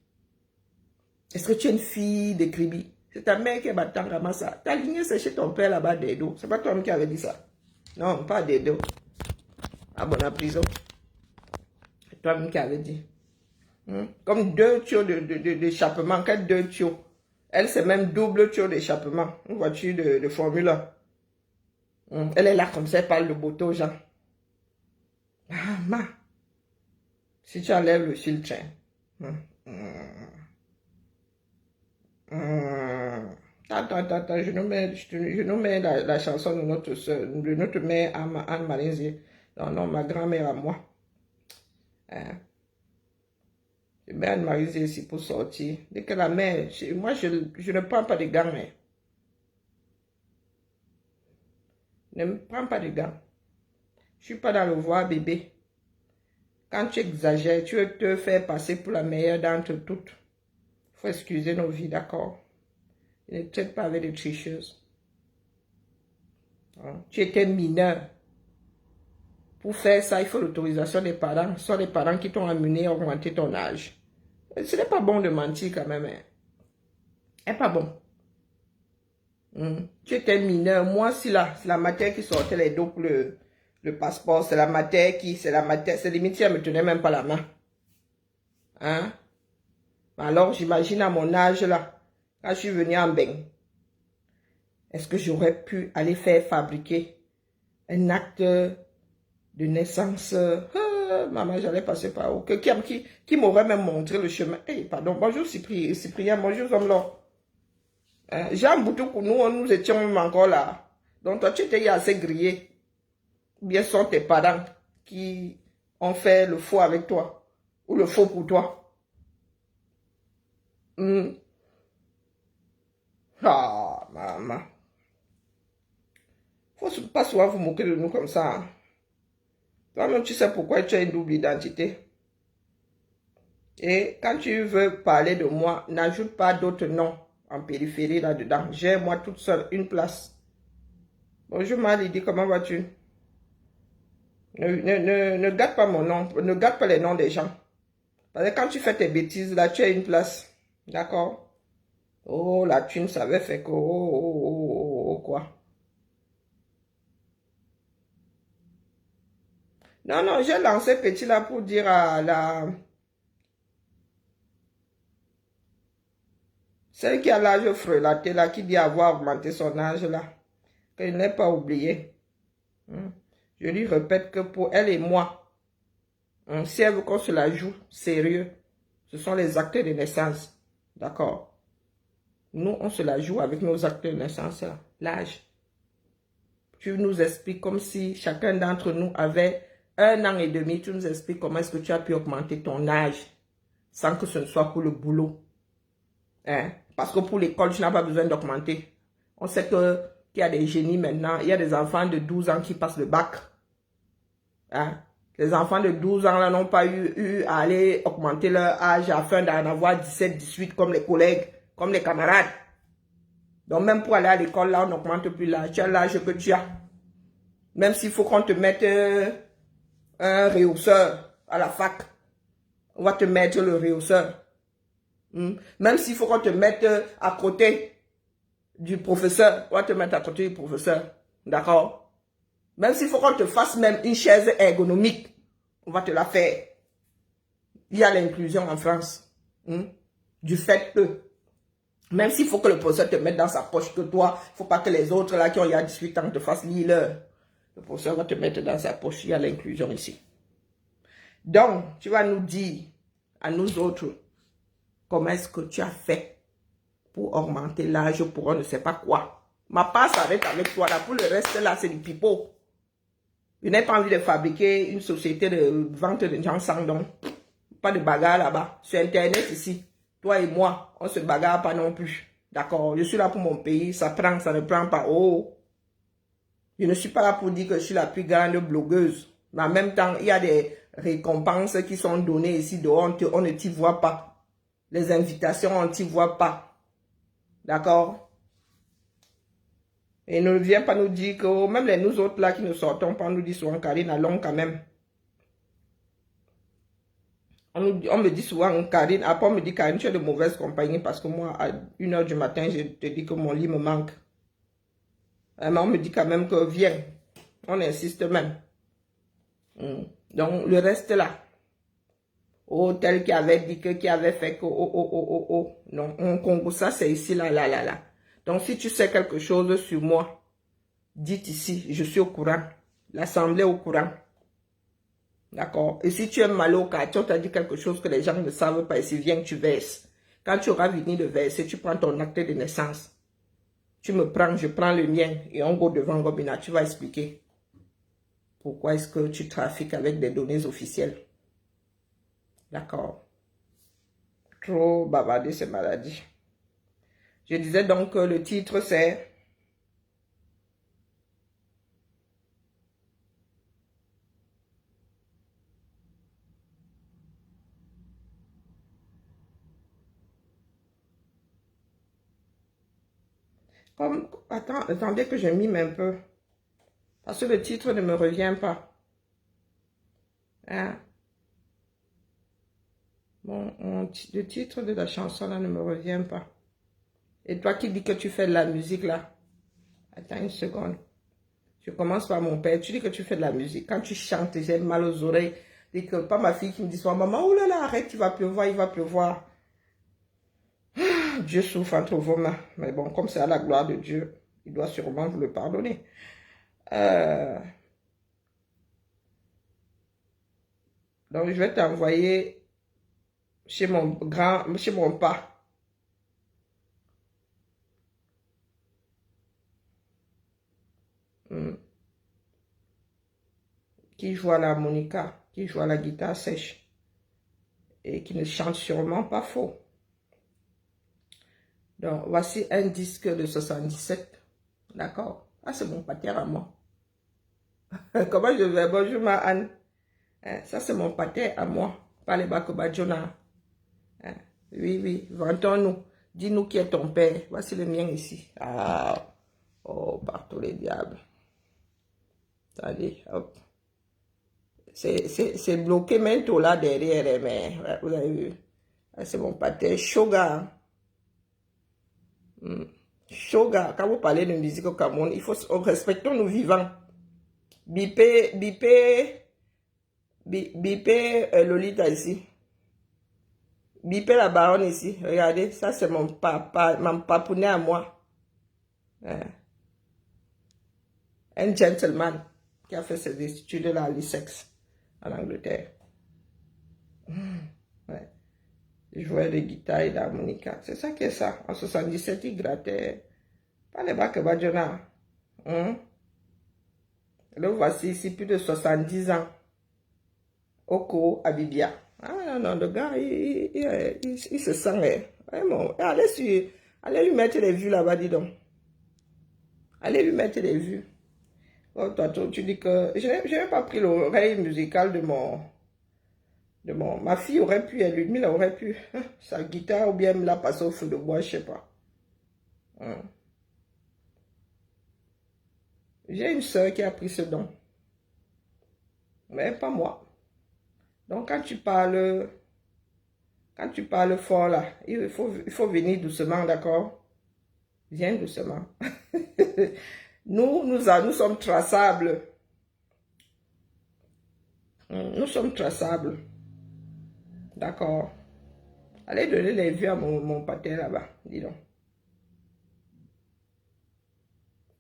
Est-ce que tu es une fille de cribi? C'est ta mère qui est battant comme ça. Ta lignée, c'est chez ton père là-bas d'Edo. C'est pas toi qui avait dit ça. Non, pas d'Edo. À bonne prison. C'est toi qui avait dit. Comme 2 tuyaux d'échappement. Quel 2 tuyaux? Elle, c'est même double tuyau d'échappement. Une voiture de Formule 1. Elle est là comme ça, elle parle de beauté aux gens. Ah, ma. Si tu enlèves le filtre. Attends, je nous mets la chanson de notre mère Anne Marinzier. Non, ma grand-mère à moi. Je mets Anne Marinzier ici pour sortir. Dès que la mère, moi je ne prends pas de gants. Ne me prends pas de gants. Je suis pas dans le voir bébé. Quand tu exagères, tu veux te faire passer pour la meilleure d'entre toutes. Il faut excuser nos vies, d'accord? Ne traite pas avec des tricheuses. Tu étais mineur. Pour faire ça, il faut l'autorisation des parents. Ce sont les parents qui t'ont amené à augmenter ton âge. Ce n'est pas bon de mentir quand même. Ce n'est pas bon. Tu étais mineur. Moi, c'est la matière qui sortait les dos pour le passeport. C'est la matière c'est limite, elle ne me tenait même pas la main. Alors, j'imagine à mon âge là. quand je suis venue en Bain, est-ce que j'aurais pu aller faire fabriquer un acte de naissance? Maman, j'allais passer par où? Qui m'aurait même montré le chemin. Hey, pardon, bonjour Cyprien, bonjour Zomlo. Jean Boutoukou, nous étions même encore là. Donc toi, tu étais assez grillé. Ou bien sont tes parents qui ont fait le faux avec toi. Ou le faux pour toi. Ah, maman. Faut pas souvent vous moquer de nous comme ça. Hein. Toi-même, tu sais pourquoi tu as une double identité. Et quand tu veux parler de moi, n'ajoute pas d'autres noms en périphérie là-dedans. J'ai moi toute seule une place. Bonjour Malidi, comment vas-tu? Ne gâte pas mon nom, ne gâte pas les noms des gens. Parce que quand tu fais tes bêtises, là, tu as une place. D'accord? Oh, la thune, ça avait fait que... quoi? Non, non, j'ai lancé petit là pour dire à la... Celle qui a l'âge frelaté là, qui dit avoir augmenté son âge là, qu'elle n'ait pas oublié. Je lui répète que pour elle et moi, si elle veut qu'on se la joue sérieux, ce sont les actes de naissance. D'accord? Nous, on se la joue avec nos actes de naissance là, l'âge. Tu nous expliques comme si chacun d'entre nous avait 1 an et demi. Tu nous expliques comment est-ce que tu as pu augmenter ton âge sans que ce ne soit pour le boulot. Hein? Parce que pour l'école, tu n'as pas besoin d'augmenter. On sait qu'il y a des génies maintenant. Il y a des enfants de 12 ans qui passent le bac. Hein? Les enfants de 12 ans là n'ont pas eu à aller augmenter leur âge afin d'en avoir 17, 18 comme les collègues, comme les camarades. Donc même pour aller à l'école là, on n'augmente plus l'âge. Tu as l'âge que tu as. Même s'il faut qu'on te mette un réhausseur à la fac, on va te mettre le réhausseur. Même s'il faut qu'on te mette à côté du professeur, on va te mettre à côté du professeur. D'accord? Même s'il faut qu'on te fasse même une chaise ergonomique, on va te la faire. Il y a l'inclusion en France. Du fait que, même s'il faut que le professeur te mette dans sa poche que toi, il ne faut pas que les autres là qui ont il y a 18 ans te fassent lire. Le professeur va te mettre dans sa poche. Il y a l'inclusion ici. Donc, tu vas nous dire à nous autres, comment est-ce que tu as fait pour augmenter l'âge pour on ne sait pas quoi. Ma part s'arrête avec toi là. Pour le reste là, c'est du pipeau. Je n'ai pas envie de fabriquer une société de vente de gens sans don. Pas de bagarre là-bas. Sur Internet ici, toi et moi, on se bagarre pas non plus. D'accord? Je suis là pour mon pays. Ça prend, ça ne prend pas. Oh! Je ne suis pas là pour dire que je suis la plus grande blogueuse. Mais en même temps, il y a des récompenses qui sont données ici dehors. On ne t'y voit pas. Les invitations, on ne t'y voit pas. D'accord? Et ne viens pas nous dire que, même nous autres là qui ne sortons pas, on nous dit souvent, Karine, allons quand même. On me dit souvent, Karine, après on me dit, Karine, tu es de mauvaise compagnie parce que moi, à 1h du matin, je te dis que mon lit me manque. Mais on me dit quand même que viens. On insiste même. Donc, le reste là. Oh, tel qui avait dit que, qui avait fait que, Non, on Congo, ça c'est ici, là. Donc, si tu sais quelque chose sur moi, dites ici, je suis au courant. L'assemblée est au courant. D'accord? Et si tu es mal au quartier, on t'a dit quelque chose que les gens ne savent pas ici, viens que tu verses. Quand tu auras fini de verser, tu prends ton acte de naissance. Tu me prends, je prends le mien et on go devant Gobina. Tu vas expliquer pourquoi est-ce que tu trafiques avec des données officielles. D'accord? Trop bavarder ces maladies. Je disais donc que le titre c'est... Attendez que je mime un peu. Parce que le titre ne me revient pas. Hein? Le titre de la chanson là ne me revient pas. Et toi qui dis que tu fais de la musique là. Attends une seconde. Je commence par mon père. Tu dis que tu fais de la musique. Quand tu chantes, j'ai mal aux oreilles. Et que pas ma fille qui me dit souvent, maman, oh là là, arrête, il va pleuvoir, il va pleuvoir. Dieu souffre entre vos mains. Mais bon, comme c'est à la gloire de Dieu, il doit sûrement vous le pardonner. Donc, je vais t'envoyer chez mon pas. Qui joue à l'harmonica, qui joue à la guitare sèche et qui ne chante sûrement pas faux. Donc, voici un disque de 77. D'accord? Ah, c'est mon pater à moi. Comment je vais? Bonjour, ma Anne. Ça, c'est mon pater à moi. Pas les Bakobadjona. Oui, oui. Vantons-nous. Dis-nous qui est ton père. Voici le mien ici. Ah. Oh, partout les diables. Attendez, hop. C'est bloqué maintenant là derrière, mais vous avez vu. C'est mon pater Shoga. Shoga, quand vous parlez de musique au Cameroun, il faut respecter nos vivants. Bipé Lolita ici. Bipé la baronne ici. Regardez, ça c'est mon papa, mon papounet à moi. Un gentleman qui a fait ses études là à l'ISEX en Angleterre. Ouais. Il jouait de guitare et d'harmonica. C'est ça qui est ça. En 77, il grattait. Pas les bacs Badjona. Le voici ici, plus de 70 ans. Oko Abibia. Ah non, non, le gars, il se sent. Vraiment. Allez lui mettre les vues là-bas, dis donc. Allez lui mettre les vues. Oh, toi, tu dis que... Je n'ai pas pris l'oreille musicale de mon... Ma fille aurait pu, Ludmilla aurait pu. Sa guitare ou bien me l'a passé au feu de bois, je ne sais pas. J'ai une soeur qui a pris ce don. Mais pas moi. Donc quand tu parles fort là, il faut venir doucement, d'accord? Viens doucement. Nous sommes traçables. Nous sommes traçables. D'accord. Allez donner les vues à mon pater là-bas, dis donc.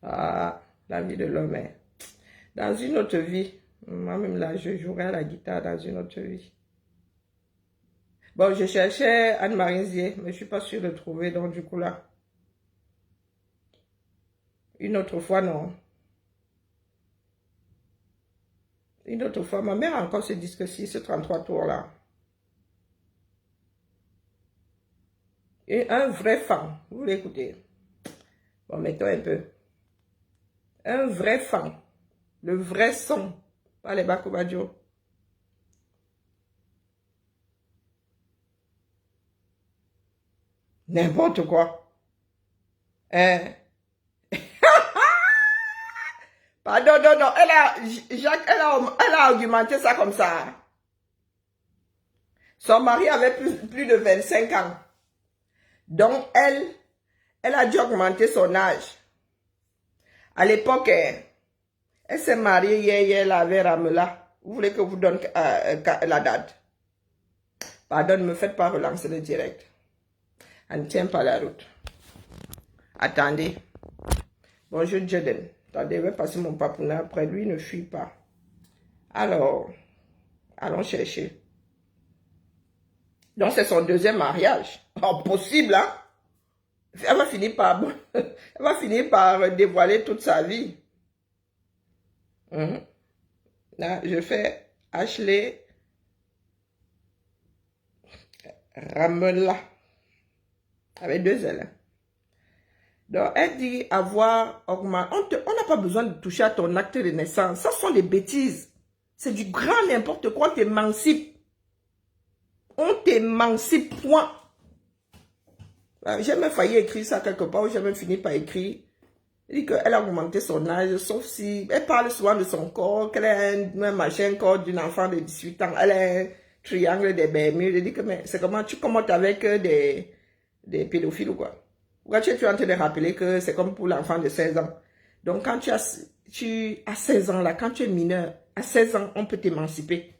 Ah, la vie de l'homme est. Dans une autre vie, moi-même là, je jouerai à la guitare dans une autre vie. Bon, je cherchais Anne-Marie Zier, mais je ne suis pas sûre de trouver, donc du coup là. Une autre fois, non. Une autre fois, ma mère a encore ce disque-ci, ce 33 tours là. Et un vrai fan, vous voulez écouter? Bon, mettons un peu. Un vrai fan. Le vrai son. Pas les Bakobadjo. N'importe quoi. Hein? Pardon, non, non. Jacques, elle a argumenté ça comme ça. Son mari avait plus de 25 ans. Donc, elle a dû augmenter son âge. À l'époque, elle s'est mariée hier, elle avait Ramela. Vous voulez que je vous donne la date? Pardon, ne me faites pas relancer le direct. Elle ne tient pas la route. Attendez. Bonjour, Jaden. Attendez, je vais passer mon papounet après. Lui, ne fuit pas. Alors, allons chercher. Donc, c'est son deuxième mariage. Oh, possible, hein? Elle va finir par dévoiler toute sa vie. Là, je fais Ashley Ramela. Avec 2 L. Donc, elle dit avoir augmenté. On n'a pas besoin de toucher à ton acte de naissance. Ça sont des bêtises. C'est du grand n'importe quoi. On t'émancipe. On t'émancipe, point. J'ai même failli écrire ça quelque part, j'ai même fini par écrire. Elle dit qu'elle a augmenté son âge, sauf si... Elle parle souvent de son corps, qu'elle a un machin corps d'une enfant de 18 ans. Elle a un triangle des Bermudes. Elle dit que c'est comment tu commentes avec des pédophiles ou quoi? Pourquoi tu es en train de rappeler que c'est comme pour l'enfant de 16 ans? Donc quand tu as 16 ans là, quand tu es mineur, à 16 ans, on peut t'émanciper.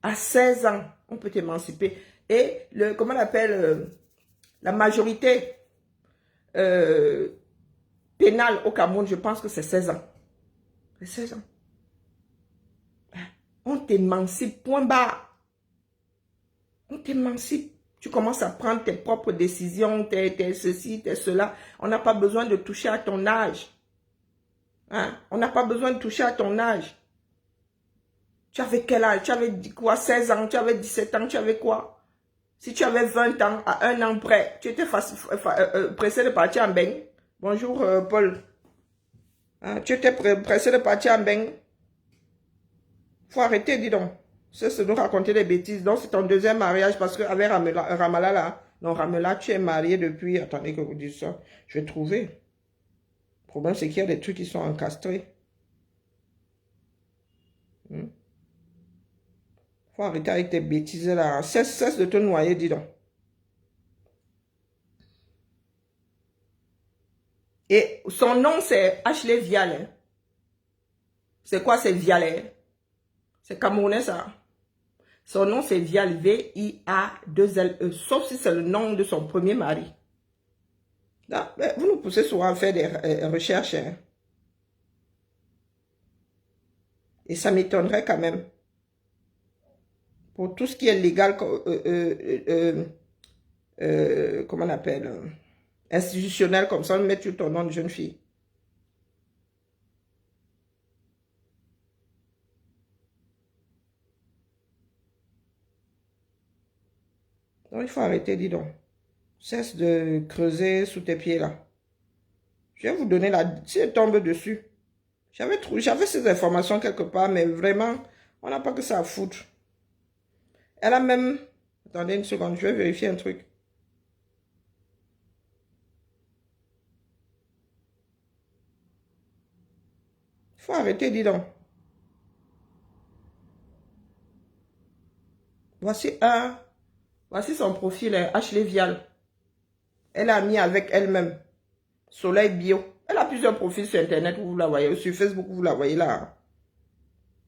À 16 ans, on peut t'émanciper. Et comment on appelle La majorité pénale au Cameroun, je pense que c'est 16 ans. C'est 16 ans. On t'émancipe, point barre. On t'émancipe. Tu commences à prendre tes propres décisions, t'es ceci, t'es cela. On n'a pas besoin de toucher à ton âge. Hein? On n'a pas besoin de toucher à ton âge. Tu avais quel âge? Tu avais dit quoi? 16 ans, tu avais 17 ans, tu avais quoi? Si tu avais 20 ans, à un an près, tu étais pressé de partir en bain. Bonjour Paul. Hein? Tu étais pressé de partir en bain. Faut arrêter, dis donc. C'est nous raconter des bêtises. Donc, c'est ton deuxième mariage parce qu'avec Ramala, là, non, Ramala, tu es marié depuis, attendez que vous dise ça, je vais trouver. Le problème, c'est qu'il y a des trucs qui sont encastrés. Faut arrêter avec tes bêtises, là. Cesse de te noyer, dis donc. Et son nom, c'est Ashley Vial. C'est quoi, c'est Vial? C'est camerounais, ça. Son nom, c'est Vial, V-I-A-2-L-E, sauf si c'est le nom de son premier mari. Là, vous nous poussez souvent à faire des recherches. Hein. Et ça m'étonnerait quand même. Pour tout ce qui est légal, comment on appelle, institutionnel, comme ça, on met sur ton nom de jeune fille. Donc, il faut arrêter, dis donc. Cesse de creuser sous tes pieds, là. Je vais vous donner la... Si elle tombe dessus. J'avais ces informations quelque part, mais vraiment, on n'a pas que ça à foutre. Elle a même... Attendez une seconde, je vais vérifier un truc. Il faut arrêter, dis donc. Voici son profil, Ashley Vial. Elle a mis avec elle-même. Soleil Bio. Elle a plusieurs profils sur Internet, vous la voyez. Sur Facebook, vous la voyez là.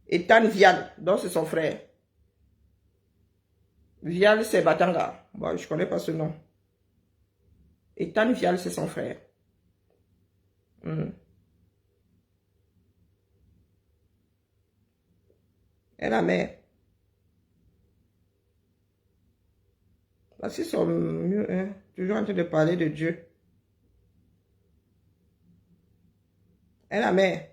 Ethan Vial, donc c'est son frère. Vial, c'est Batanga. Bon, je ne connais pas ce nom. Ethan Vial, c'est son frère. Elle a mère. Voici son mieux, hein. Toujours en train de parler de Dieu. Elle a mère.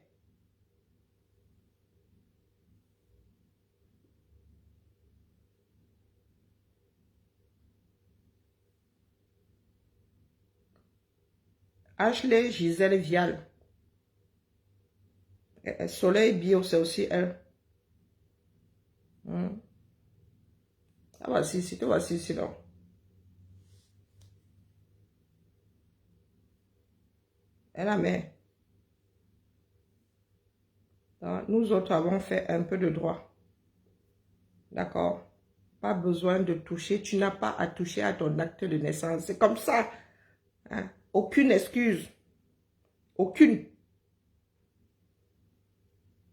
Ashley Gisèle Vial. Soleil Bio, c'est aussi elle. Ah, voici, si tu voici, sinon. Elle a mère. Nous autres avons fait un peu de droit. D'accord? Pas besoin de toucher. Tu n'as pas à toucher à ton acte de naissance. C'est comme ça. Hein? Aucune excuse. Aucune.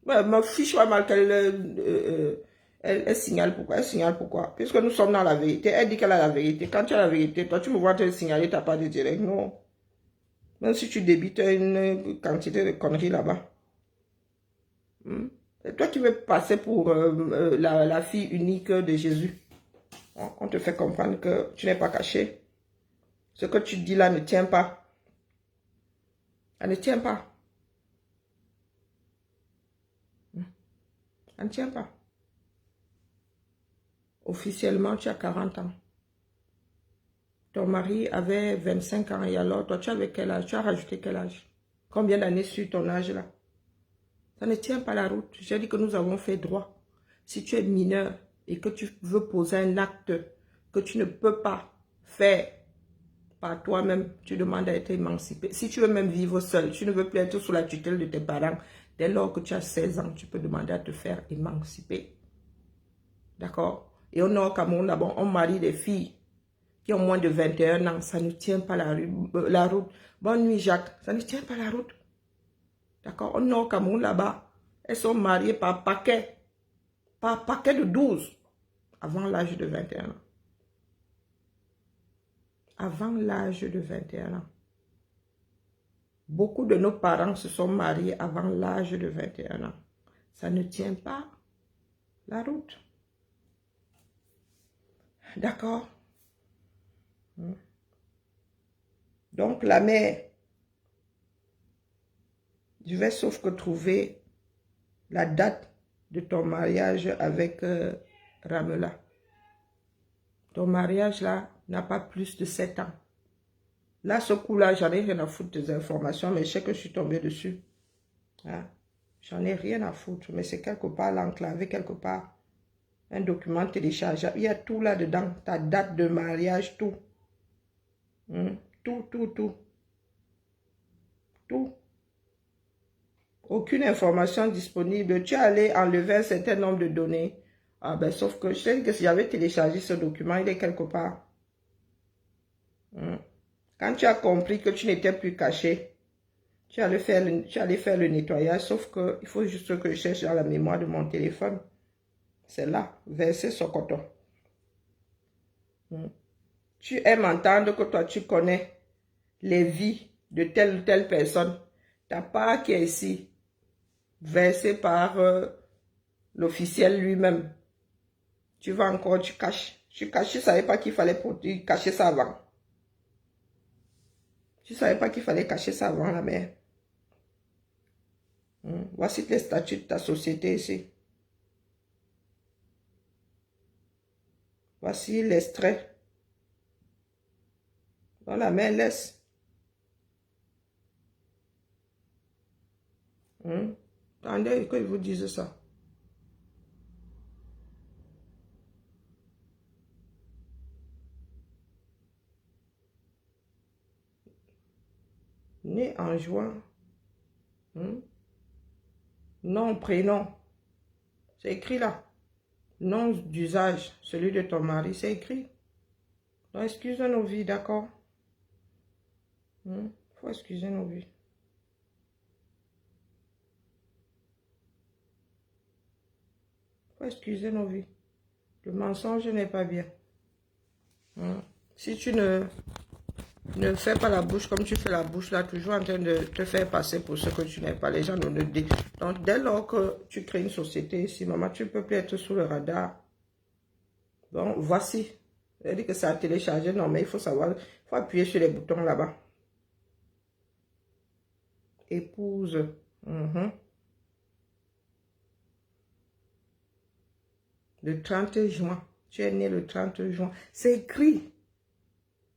Ouais, ma fiche va mal qu'elle elle signale pourquoi. Elle signale pourquoi? Puisque nous sommes dans la vérité. Elle dit qu'elle a la vérité. Quand tu as la vérité, toi, tu me vois te signaler, tu n'as pas de direct. Non. Même si tu débites une quantité de conneries là-bas. Et toi qui veux passer pour la fille unique de Jésus. On te fait comprendre que tu n'es pas caché. Ce que tu dis là ne tient pas. Elle ne tient pas. Elle ne tient pas. Officiellement, tu as 40 ans. Ton mari avait 25 ans et alors, toi, tu avais quel âge? Tu as rajouté quel âge? Combien d'années sur ton âge là? Ça ne tient pas la route. J'ai dit que nous avons fait droit. Si tu es mineur et que tu veux poser un acte que tu ne peux pas faire par toi-même, tu demandes à être émancipé. Si tu veux même vivre seul, tu ne veux plus être sous la tutelle de tes parents, dès lors que tu as 16 ans, tu peux demander à te faire émanciper. D'accord? Et au Nord Cameroun, d'abord, on marie des filles qui ont moins de 21 ans. Ça ne tient pas la route. Bonne nuit, Jacques. Ça ne tient pas la route. D'accord? Au Nord Cameroun, là-bas, elles sont mariées par paquet. Par paquet de 12 avant l'âge de 21 ans. avant l'âge de 21 ans. Beaucoup de nos parents se sont mariés avant l'âge de 21 ans. Ça ne tient pas la route. D'accord? Donc la mère, je vais sauf que trouver la date de ton mariage avec Ramela. Ton mariage là n'a pas plus de 7 ans. Là, ce coup-là, j'en ai rien à foutre des informations, mais je sais que je suis tombée dessus. Hein? J'en ai rien à foutre, mais c'est quelque part l'enclavé, quelque part. Un document téléchargeable. Il y a tout là-dedans. Ta date de mariage, tout. Tout, tout, tout. Tout. Aucune information disponible. Tu es allé enlever un certain nombre de données. Ah ben, sauf que je sais que si j'avais téléchargé ce document, il est quelque part. Quand tu as compris que tu n'étais plus caché, tu allais faire le nettoyage, sauf qu'il faut juste que je cherche dans la mémoire de mon téléphone. C'est là, verset Sokoto. Tu aimes entendre que toi, tu connais les vies de telle ou telle personne. Ta part qui est ici, versée par l'officiel lui-même. Tu vas encore, tu caches. Tu caches, tu ne savais pas qu'il fallait cacher ça avant. Tu ne savais pas qu'il fallait cacher ça avant la mère. Voici les statuts de ta société ici. Voici l'extrait. Dans la main, laisse. Attendez que je vous dise ça. Né en juin. Nom, prénom. C'est écrit là. Nom d'usage, celui de ton mari, c'est écrit. Donc, excusez nos vies, d'accord? Faut excuser nos vies. Faut excuser nos vies. Le mensonge n'est pas bien. Si tu ne fais pas la bouche comme tu fais la bouche là, toujours en train de te faire passer pour ce que tu n'es pas. Les gens ne le disent. Donc, dès lors que tu crées une société ici, maman, tu ne peux plus être sous le radar. Bon, voici. Elle dit que ça a téléchargé. Non, mais il faut savoir, il faut appuyer sur les boutons là-bas. Épouse. Le 30 juin. Tu es né le 30 juin. C'est écrit.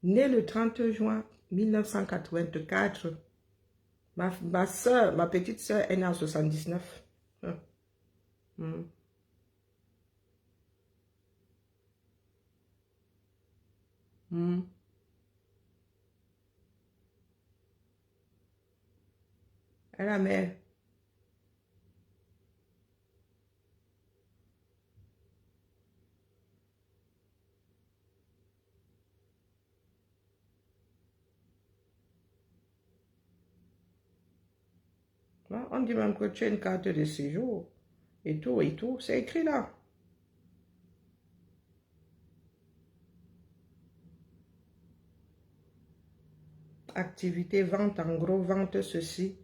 Né le 30 juin 1984. Ma soeur, ma petite soeur est née en 79. Elle a mère. On dit même que tu as une carte de séjour. Et tout. C'est écrit là. Activité, vente en gros, vente ceci.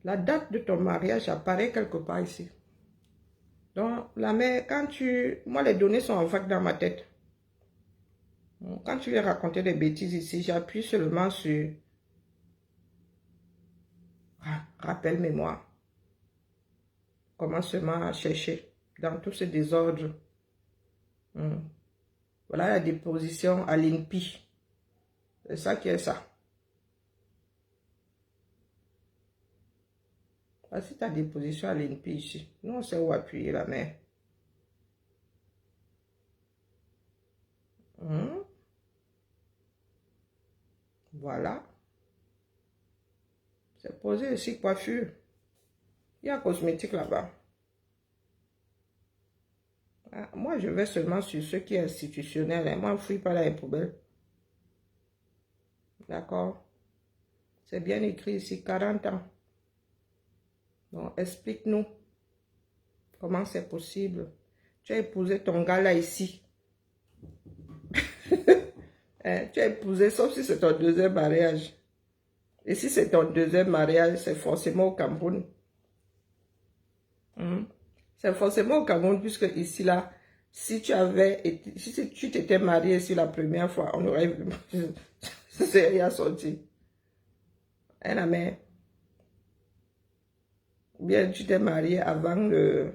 La date de ton mariage apparaît quelque part ici. Donc, la mère, moi, les données sont en vague dans ma tête. Quand tu viens raconter des bêtises ici, j'appuie seulement sur rappel mémoire. Commence seulement à chercher dans tout ce désordre. Voilà la déposition à l'INPI. C'est ça qui est ça. Voici ta déposition à l'INPI ici. Nous, on sait où appuyer la mère. Voilà. C'est posé ici, coiffure. Il y a cosmétique là-bas. Moi, je vais seulement sur ce qui est institutionnel. Moi, je ne fouille pas dans les poubelles. D'accord? C'est bien écrit ici, 40 ans. Donc, explique-nous comment c'est possible. Tu as épousé ton gars là ici. Hein, tu as épousé, sauf si c'est ton deuxième mariage. Et si c'est ton deuxième mariage, c'est forcément au Cameroun. C'est forcément au Cameroun, puisque ici, là, si tu avais été, si tu t'étais marié ici la première fois, on aurait c'est rien sorti. Hein, la mère? Bien, tu t'es marié avant le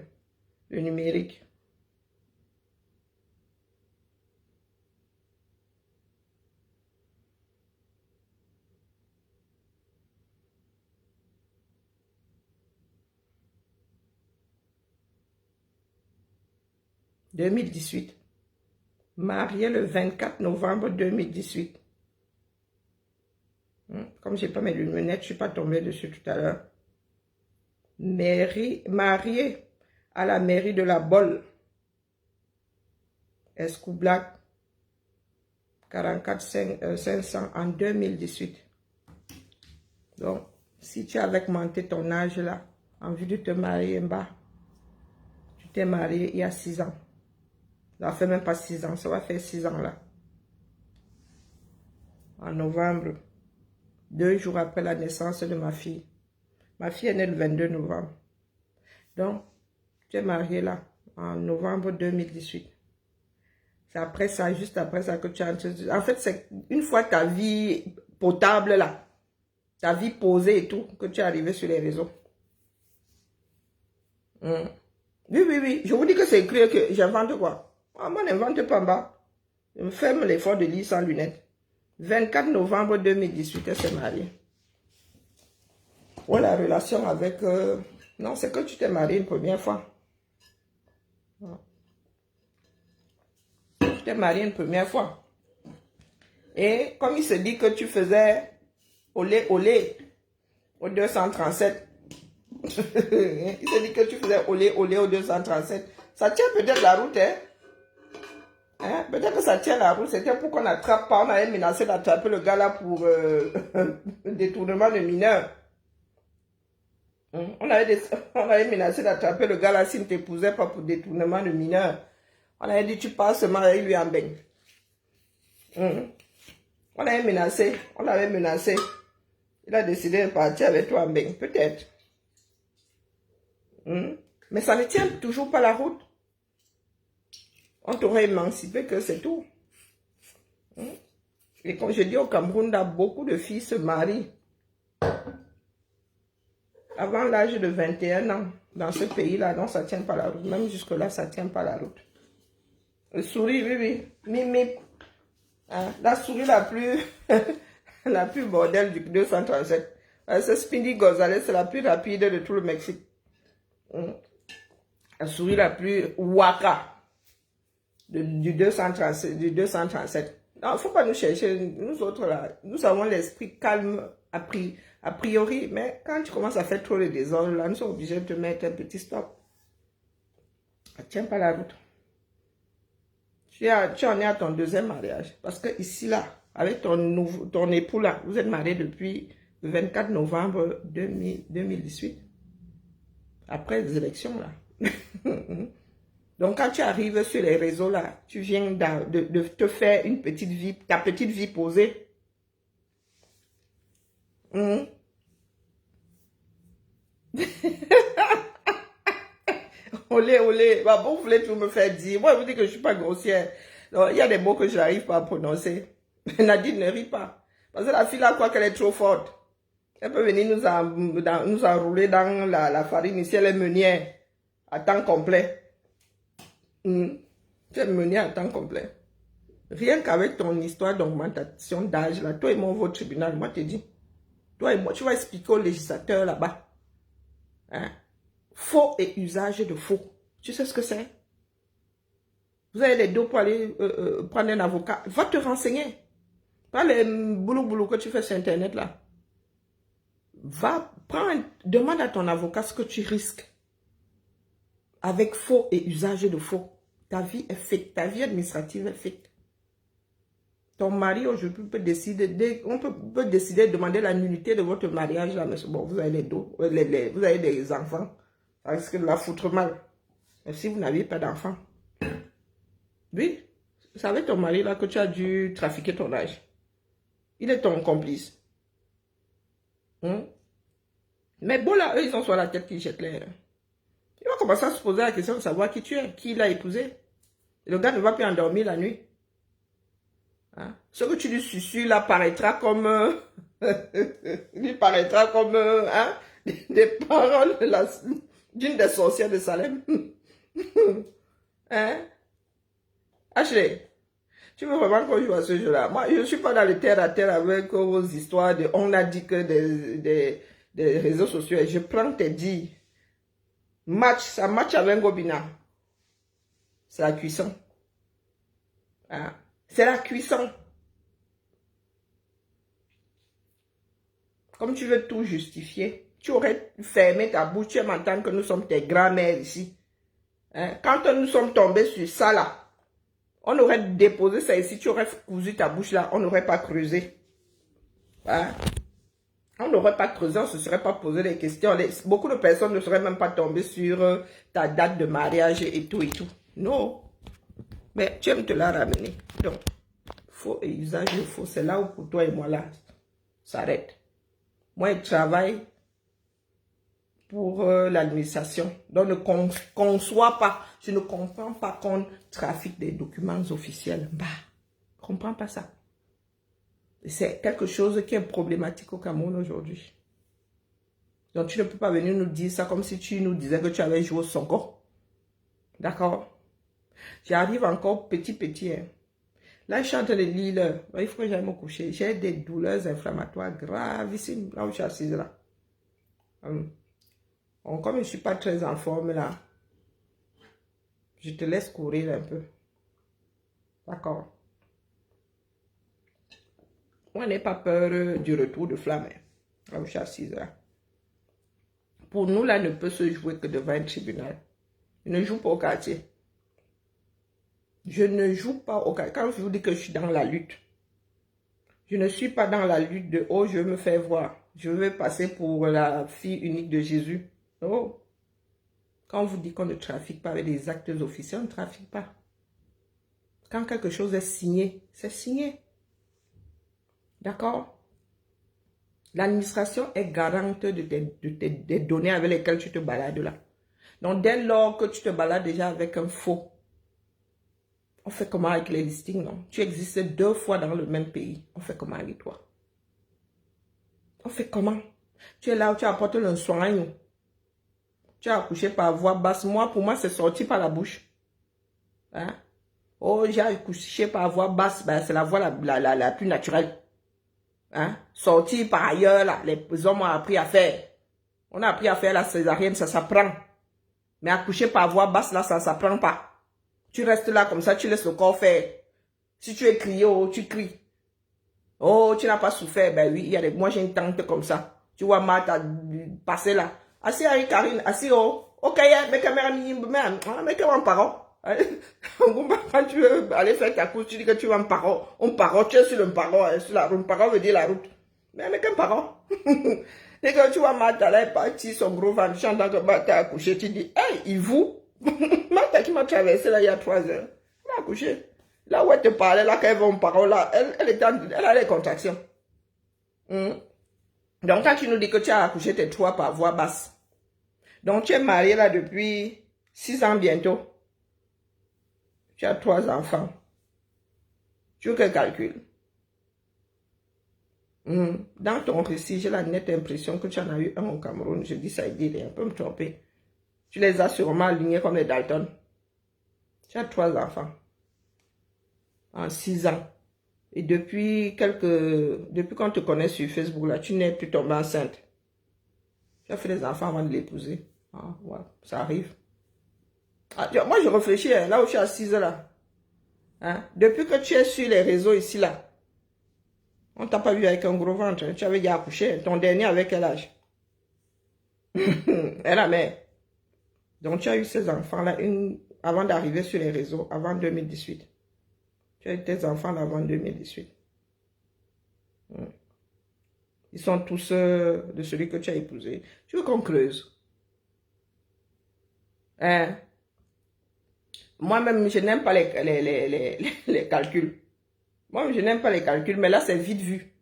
numérique. « 2018. Marié le 24 novembre 2018. Comme je n'ai pas mes lunettes, je ne suis pas tombée dessus tout à l'heure. Marié à la mairie de la Bolle. Escoublac. 44 500 en 2018. Donc, si tu as augmenté ton âge là, en vue de te marier en bas, tu t'es marié il y a 6 ans. Ça fait même pas 6 ans, ça va faire 6 ans là. En novembre, 2 jours après la naissance de ma fille. Ma fille est née le 22 novembre. Donc, tu es marié là, en novembre 2018. C'est après ça, juste après ça que tu as... En fait, c'est une fois ta vie potable là, ta vie posée et tout, que tu es arrivé sur les réseaux. Oui, oui, oui. Je vous dis que c'est écrit que j'invente quoi. Moi, n'invente pas en bas. Je me ferme l'effort de lire sans lunettes. 24 novembre 2018, elle s'est mariée. Ouais, la relation avec... Non, c'est que tu t'es marié une première fois. Tu t'es marié une première fois. Et comme il se dit que tu faisais olé olé au 237. Il se dit que tu faisais olé olé au 237. Ça tient peut-être la route, hein? Peut-être que ça tient la route. C'était pour qu'on n'attrape pas. On avait menacé d'attraper le gars là pour détournement de mineurs. On avait menacé d'attraper le gars là s'il ne t'épousait pas pour détournement de mineurs. On avait dit tu passes seulement avec lui en bain. On l'avait menacé. On l'avait menacé. Il a décidé de partir avec toi en bain. Peut-être. Mais ça ne tient toujours pas la route. On t'aurait émancipé que c'est tout. Et comme je dis au Cameroun, là, beaucoup de filles se marient avant l'âge de 21 ans. Dans ce pays-là, non, ça ne tient pas la route. Même jusque-là, ça ne tient pas la route. Le souris, oui, oui. Mimi. La souris la plus, la plus bordel du 237. C'est Speedy Gonzalez, c'est la plus rapide de tout le Mexique. La souris la plus waka du 237. Non, il ne faut pas nous chercher, nous autres là, nous avons l'esprit calme a priori, mais quand tu commences à faire trop de désordre là, nous sommes obligés de te mettre un petit stop. Ça ne tient pas la route. Tu en es à ton deuxième mariage. Parce que ici, là, avec ton époux, là, vous êtes mariés depuis le 24 novembre 2018. Après les élections, là. Donc, quand tu arrives sur les réseaux, là, tu viens de te faire une petite vie, ta petite vie posée. Olé, olé. Bah, bon, vous voulez tout me faire dire. Moi, je vous dis que je ne suis pas grossière. Il y a des mots que je n'arrive pas à prononcer. Nadine ne rit pas. Parce que la fille là, croit qu'elle est trop forte. Elle peut venir nous enrouler dans la farine ici. Elle est meunière à temps complet. Tu es meunière à temps complet. Rien qu'avec ton histoire d'augmentation d'âge, là, toi et moi, on va au tribunal. Moi, je te dis. Toi et moi, tu vas expliquer au législateur là-bas. Hein? Faux et usage de faux. Tu sais ce que c'est? Vous avez les dos pour aller prendre un avocat. Va te renseigner. Pas les boulot que tu fais sur Internet là. Va, demande à ton avocat ce que tu risques. Avec faux et usage de faux. Ta vie est fake. Ta vie administrative est fake. Ton mari aujourd'hui peut décider, on peut décider de demander la nullité de votre mariage là. Mais bon, vous avez les dos, vous avez des enfants. Ça risque de la foutre mal. Mais si vous n'avez pas d'enfants. Oui, C'est avec ton mari là que tu as dû trafiquer ton âge. Il est ton complice. Hein? Mais bon là, eux, ils ont sur la tête qui jettent l'air. Il va commencer à se poser la question de savoir qui tu es, qui l'a épousé. Et le gars ne va plus endormir la nuit. Hein? Ce que tu lui susurres là paraîtra comme... lui paraîtra comme hein, des paroles d'une des sorcières de Salem. Hein? Ashley, tu veux vraiment qu'on joue à ce jeu-là? Moi, je ne suis pas dans le terre à terre avec vos histoires de... On a dit que des réseaux sociaux. Je prends tes dits. Match, ça match avec Gobina. C'est la cuisson. Hein? C'est la cuisson. Comme tu veux tout justifier, tu aurais fermé ta bouche, tu aimes entendre que nous sommes tes grands-mères ici. Hein? Quand nous sommes tombés sur ça là, on aurait déposé ça ici, tu aurais cousu ta bouche là, on n'aurait pas creusé. Hein? On n'aurait pas creusé, on ne se serait pas posé des questions. Beaucoup de personnes ne seraient même pas tombées sur ta date de mariage et tout et tout. Non. Mais tu aimes te la ramener. Donc, faux et usage de faux, c'est là où pour toi et moi là, ça arrête. Moi, je travaille pour l'administration. Donc, ne conçois pas. Je ne comprends pas qu'on trafique des documents officiels. Bah, je ne comprends pas ça. C'est quelque chose qui est problématique au Cameroun aujourd'hui. Donc, tu ne peux pas venir nous dire ça comme si tu nous disais que tu avais joué au Sonko. D'accord? J'arrive encore petit. Hein. Là, je suis en train de lire. Il faut que j'aille me coucher. J'ai des douleurs inflammatoires gravissimes. Là où je suis assise là. Bon, comme je ne suis pas très en forme là, je te laisse courir un peu. D'accord? Moi, n'ai pas peur du retour de flamme. Hein. Là où je suis assise là. Pour nous, là, ne peut se jouer que devant un tribunal. Je ne joue pas au quartier. Je ne joue pas au quartier. Quand je vous dis que je suis dans la lutte, je ne suis pas dans la lutte de « Oh, je veux me faire voir. Je veux passer pour la fille unique de Jésus. » Oh. Quand on vous dit qu'on ne trafique pas avec des actes officiels, on ne trafique pas. Quand quelque chose est signé, c'est signé. D'accord? L'administration est garante des données avec lesquelles tu te balades là. Donc, dès lors que tu te balades déjà avec un faux, on fait comment avec les listings, non? Tu existes 2 fois dans le même pays. On fait comment avec toi? On fait comment? Tu es là où tu apportes le soin. Tu as accouché par voix basse. Moi, pour moi, c'est sorti par la bouche. Hein? Oh, j'ai accouché par voix basse. Ben, c'est la voix la plus naturelle. Hein? Sorti par ailleurs, là, les hommes ont appris à faire. On a appris à faire la césarienne, ça s'apprend. Mais accoucher par voix basse, là, ça ne s'apprend pas. Tu restes là comme ça, tu laisses le corps faire. Si tu es crié, oh, tu cries. Oh, tu n'as pas souffert. Ben oui, moi j'ai une tante comme ça. Tu vois, Martha passer là. Assis avec Karine, assis oh. Ok, mais caméra mais que mon parent. Quand tu veux aller faire ta course, tu dis que tu vas en parent. On parent, tu es sur le parent, sur la route. Parent veut dire la route. Mais quel parent? Dès que tu vois Martha là, elle partit son gros ventre, tu entends que Martha a accouché, tu dis, hey, il vous? Martha qui m'a traversé là il y a 3 heures. Elle a accouché. Là où elle te parlait, là, quand elle va en parole, là, elle a les contractions. Donc, quand tu nous dis que tu as accouché tes 3 par voix basse, donc tu es marié là depuis 6 ans bientôt. Tu as 3 enfants. Tu veux qu'elle calcule? Dans ton récit, j'ai la nette impression que tu en as eu un au Cameroun. Je dis ça, il dit, un peu me tromper. Tu les as sûrement alignés comme les Dalton. Tu as 3 enfants. En 6 ans. Et depuis qu'on te connaît sur Facebook, là, tu n'es plus tombée enceinte. Tu as fait des enfants avant de l'épouser. Ah, ouais, ça arrive. Ah, moi, je réfléchis, hein, là où je suis assise, là. Hein? Depuis que tu es sur les réseaux ici, là, on ne t'a pas vu avec un gros ventre. Hein. Tu avais déjà accouché. Ton dernier avec quel âge? Elle la mère. Donc, tu as eu ces enfants-là avant d'arriver sur les réseaux, avant 2018. Tu as eu tes enfants là avant 2018. Ils sont tous de celui que tu as épousé. Tu veux qu'on creuse? Hein? Moi-même, je n'aime pas les calculs. Moi, je n'aime pas les calculs, mais là, c'est vite vu.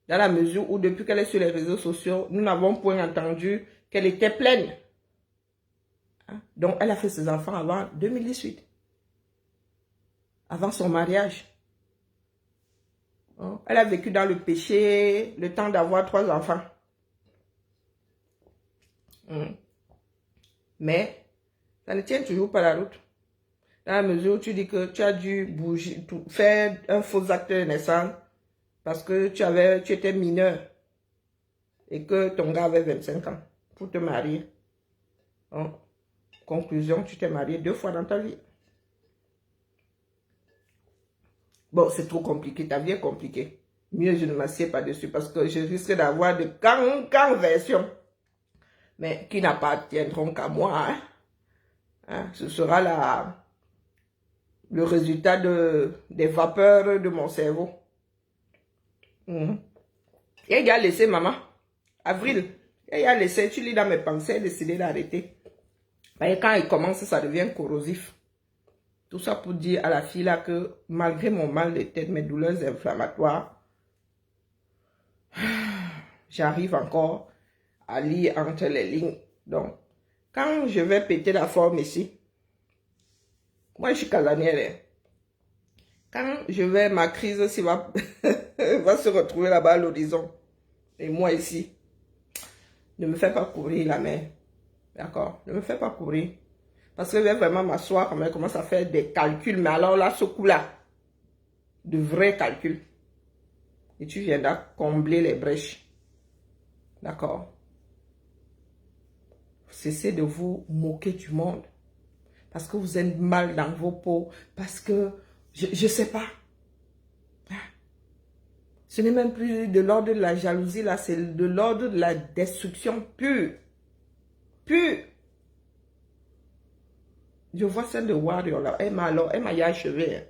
Dans la mesure où, depuis qu'elle est sur les réseaux sociaux, nous n'avons point entendu qu'elle était pleine. Hein? Donc, elle a fait ses enfants avant 2018. Avant son mariage. Hein? Elle a vécu dans le péché, le temps d'avoir 3 enfants. Hein? Mais, ça ne tient toujours pas la route. Dans la mesure où tu dis que tu as dû bouger, faire un faux acte de naissance parce que tu étais mineur et que ton gars avait 25 ans pour te marier. En conclusion, tu t'es marié 2 fois dans ta vie. Bon, c'est trop compliqué, ta vie est compliquée. Mieux, je ne m'assieds pas dessus parce que je risque d'avoir de grandes versions, mais qui n'appartiendront qu'à moi. Hein? Hein? Ce sera le résultat des vapeurs de mon cerveau. Et il a laissé maman. Avril. Il a laissé, tu lis dans mes pensées, il a décidé d'arrêter. Et quand il commence, ça devient corrosif. Tout ça pour dire à la fille là que malgré mon mal de tête, mes douleurs inflammatoires, j'arrive encore à lire entre les lignes. Donc, quand je vais péter la forme ici, moi je suis casanière. Quand je vais, ma crise aussi va, va se retrouver là-bas à l'horizon. Et moi ici, ne me fais pas courir la main. D'accord? Ne me fais pas courir. Parce que je vais vraiment m'asseoir quand elle commence à faire des calculs. Mais alors là, ce coup-là, de vrais calculs. Et tu viendras combler les brèches. D'accord? Cessez de vous moquer du monde. Parce que vous êtes mal dans vos peaux. Parce que, je ne sais pas. Ce n'est même plus de l'ordre de la jalousie, là. C'est de l'ordre de la destruction pure. Pure. Je vois celle de Warrior, là. Elle m'a y achevé. Hein.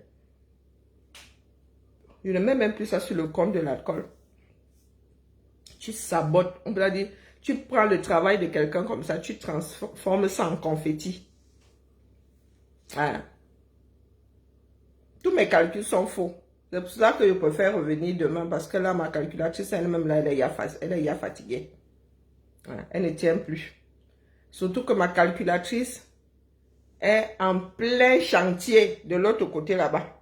Je ne mets même plus ça sur le compte de l'alcool. Tu sabotes. On peut dire, tu prends le travail de quelqu'un comme ça, tu transformes ça en confetti. Hein. Tous mes calculs sont faux. C'est pour ça que je préfère revenir demain parce que là, ma calculatrice, elle-même, là, elle est ya fatiguée. Hein. Elle ne tient plus. Surtout que ma calculatrice est en plein chantier de l'autre côté là-bas.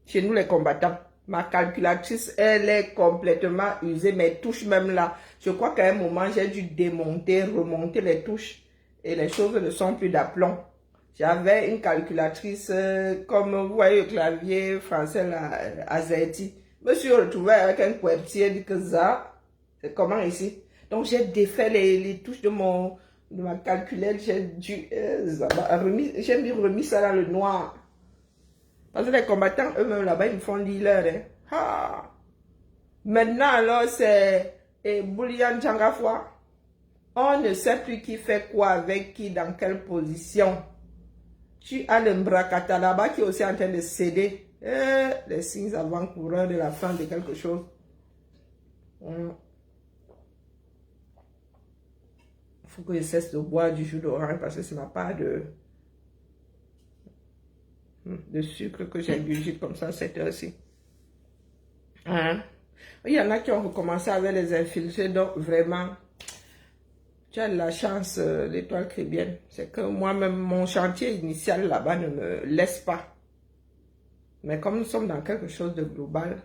Chez nous, les combattants. Ma calculatrice, elle est complètement usée. Mes touches même là. Je crois qu'à un moment, j'ai dû démonter, remonter les touches. Et les choses ne sont plus d'aplomb. J'avais une calculatrice comme vous voyez le clavier français là, Azerty. Je me suis retrouvée avec un QWERTY, dit que ça, c'est comment ici? Donc j'ai défait les touches de ma calculette, j'ai remis ça dans le noir. Parce que les combattants eux-mêmes là-bas, ils me font lire leur. Hein. Ah. Maintenant alors c'est Boulian Djangafwa. On ne sait plus qui fait quoi avec qui, dans quelle position. Tu as le Mbrakata là-bas qui est aussi en train de céder. Les signes avant-coureurs de la fin de quelque chose. Il faut que je cesse de boire du jus d'orange parce que ça n'a pas de sucre que j'ingurgite comme ça à cette heure-ci. Hein? Il y en a qui ont recommencé avec les infiltrés, donc vraiment, tu as de la chance, l'étoile chrétienne. C'est que moi-même, mon chantier initial là-bas ne me laisse pas. Mais comme nous sommes dans quelque chose de global,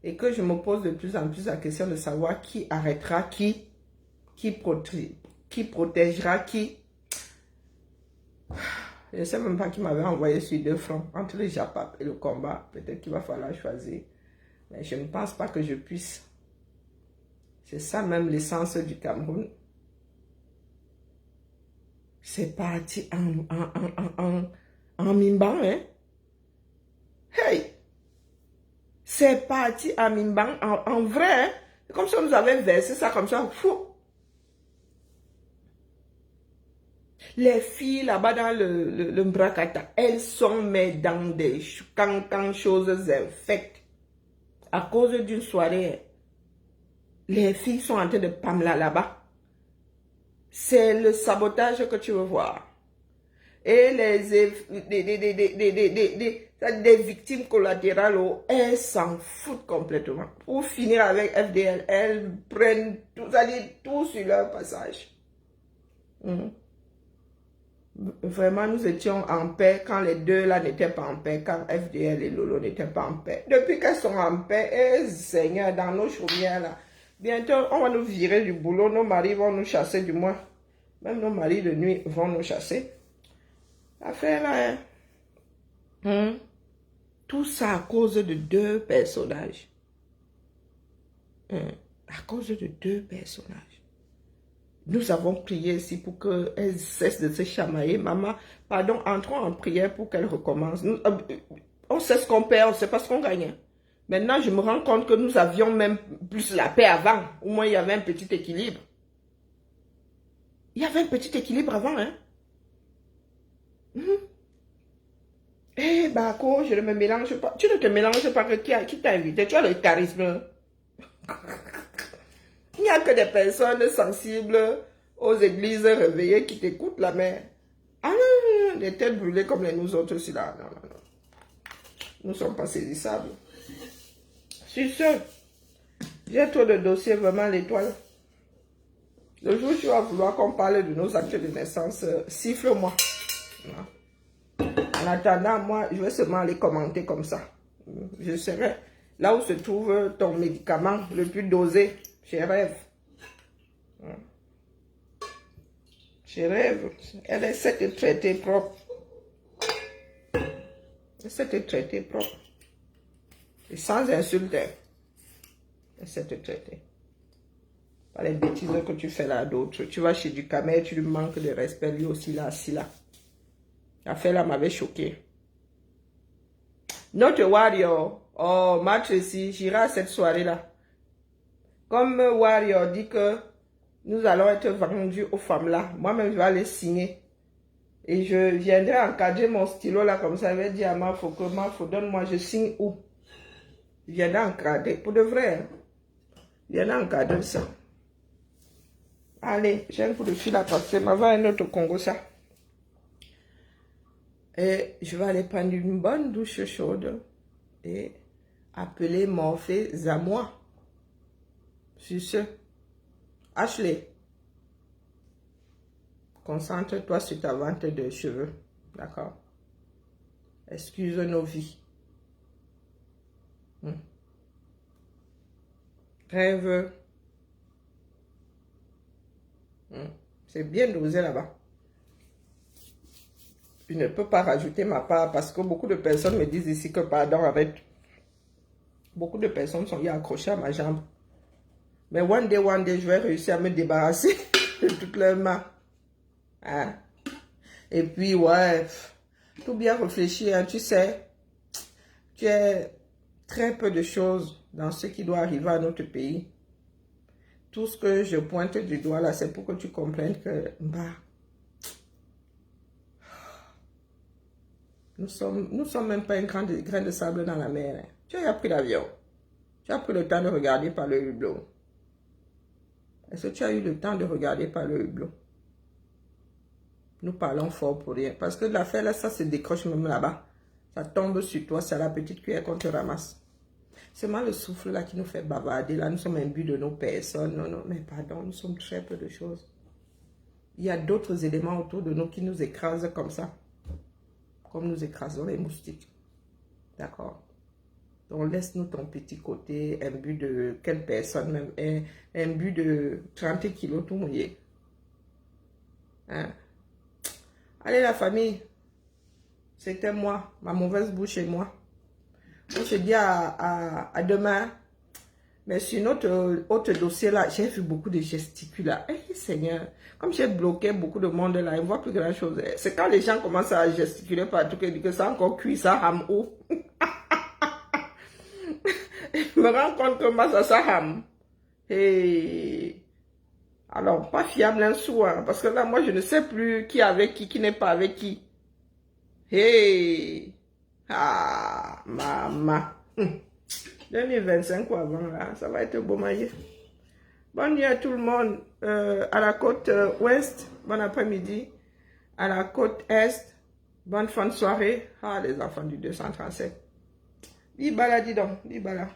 et que je me pose de plus en plus la question de savoir qui arrêtera qui protégera qui. Je ne sais même pas qui m'avait envoyé sur 2 fronts. Entre le Japap et le combat, peut-être qu'il va falloir choisir. Mais je ne pense pas que je puisse. C'est ça même l'essence du Cameroun. C'est parti en Mimban, hein. Hey! C'est parti en Mimban, en vrai, hein. C'est comme si on nous avait versé ça comme ça, fou. Les filles là-bas dans le Mbrakata, elles sont mais dans des choses infectes. À cause d'une soirée, les filles sont en train de pamela là-bas. C'est le sabotage que tu veux voir. Et des victimes collatérales, oh, elles s'en foutent complètement. Pour finir avec FDL, elles prennent tout, ça dit, tout sur leur passage. Vraiment, nous étions en paix quand les deux là n'étaient pas en paix, quand FDL et Lolo n'étaient pas en paix. Depuis qu'elles sont en paix, Seigneur, dans nos chaumières là, bientôt on va nous virer du boulot, nos maris vont nous chasser du moins. Même nos maris de nuit vont nous chasser. L'affaire là, tout ça à cause de deux personnages. À cause de deux personnages. Nous avons prié ici pour qu'elle cesse de se chamailler. Maman, pardon, entrons en prière pour qu'elle recommence. On sait ce qu'on perd, on ne sait pas ce qu'on gagne. Maintenant, je me rends compte que nous avions même plus la paix avant. Au moins, il y avait un petit équilibre. Il y avait un petit équilibre avant, hein. Eh, Bako, je ne me mélange pas. Tu ne te mélanges pas que qui t'a invité? Tu as le charisme. Il n'y a que des personnes sensibles aux églises réveillées qui t'écoutent la mère. Ah non, des têtes brûlées comme les nous autres aussi là. Non, non, non. Nous ne sommes pas saisissables. Sur ce, j'ai trop de dossiers, vraiment l'étoile. Le jour où tu vas vouloir qu'on parle de nos actes de naissance, siffle-moi. En attendant, moi, je vais seulement aller commenter comme ça. Je serai là où se trouve ton médicament le plus dosé. Je rêve. Je rêve. Elle essaie de traiter propre. Elle essaie de traiter propre. Et sans insulter. Elle essaie de traiter. Pas les bêtises que tu fais là à d'autres. Tu vas chez du camel, tu lui manques de respect. Lui aussi là, assis là. L'affaire là m'avait choqué. Notre Warrior. Oh, ma Tracy, j'irai à cette soirée là. Comme Warrior dit que nous allons être vendus aux femmes là. Moi-même, je vais aller signer. Et je viendrai encadrer mon stylo là comme ça. Je vais dire à Mafo que Mafo, donne-moi, je signe où? Je viendrai encadrer. Pour de vrai. Hein? Je viendrai encadrer ça. Allez, j'ai un coup de fil à passer. Ma va un autre Congo ça. Et je vais aller prendre une bonne douche chaude. Et appeler Morphée Zamois. Sur ce, Ashley, concentre-toi sur ta vente de cheveux, d'accord? Excuse nos vies. Rêve. C'est bien dosé là-bas. Je ne peux pas rajouter ma part parce que beaucoup de personnes me disent ici que pardon, avec beaucoup de personnes sont y accrochées à ma jambe. Mais one day, je vais réussir à me débarrasser de toutes leurs mains. Hein? Et puis, ouais, tout bien réfléchir, hein, tu sais, tu es très peu de choses dans ce qui doit arriver à notre pays. Tout ce que je pointe du doigt là, c'est pour que tu comprennes que, bah, nous sommes même pas un grain de sable dans la mer. Hein. Tu as pris l'avion. Tu as pris le temps de regarder par le hublot. Est-ce que tu as eu le temps de regarder par le hublot? Nous parlons fort pour rien. Parce que l'affaire là, ça se décroche même là-bas. Ça tombe sur toi, c'est à la petite cuillère qu'on te ramasse. C'est mal le souffle là qui nous fait bavarder. Là, nous sommes imbus de nos personnes. Non, non, mais pardon, nous sommes très peu de choses. Il y a d'autres éléments autour de nous qui nous écrasent comme ça. Comme nous écrasons les moustiques. D'accord? Donc, laisse-nous ton petit côté, imbu de quelle personne même, imbu de 30 kilos tout mouillé. Hein? Allez, la famille, c'était moi, ma mauvaise bouche et moi. On se dit à demain. Mais sur notre autre dossier là, j'ai vu beaucoup de gesticules. Eh, Seigneur, comme j'ai bloqué beaucoup de monde là, ils ne voient plus grand chose. C'est quand les gens commencent à gesticuler partout qu'ils disent que ça encore cuit, ça ham où. Je me rends compte que moi, ça ham. Et alors, pas fiable un sou, hein, parce que là, moi, je ne sais plus qui est avec qui n'est pas avec qui. Hey! Ah, maman. 2025 ou avant, là, ça va être beau maillot. Bonne nuit à tout le monde. À la côte ouest, bon après-midi. à la côte Est. Bonne fin de soirée. Ah, les enfants du 237. Bibala, dis donc. Bibala.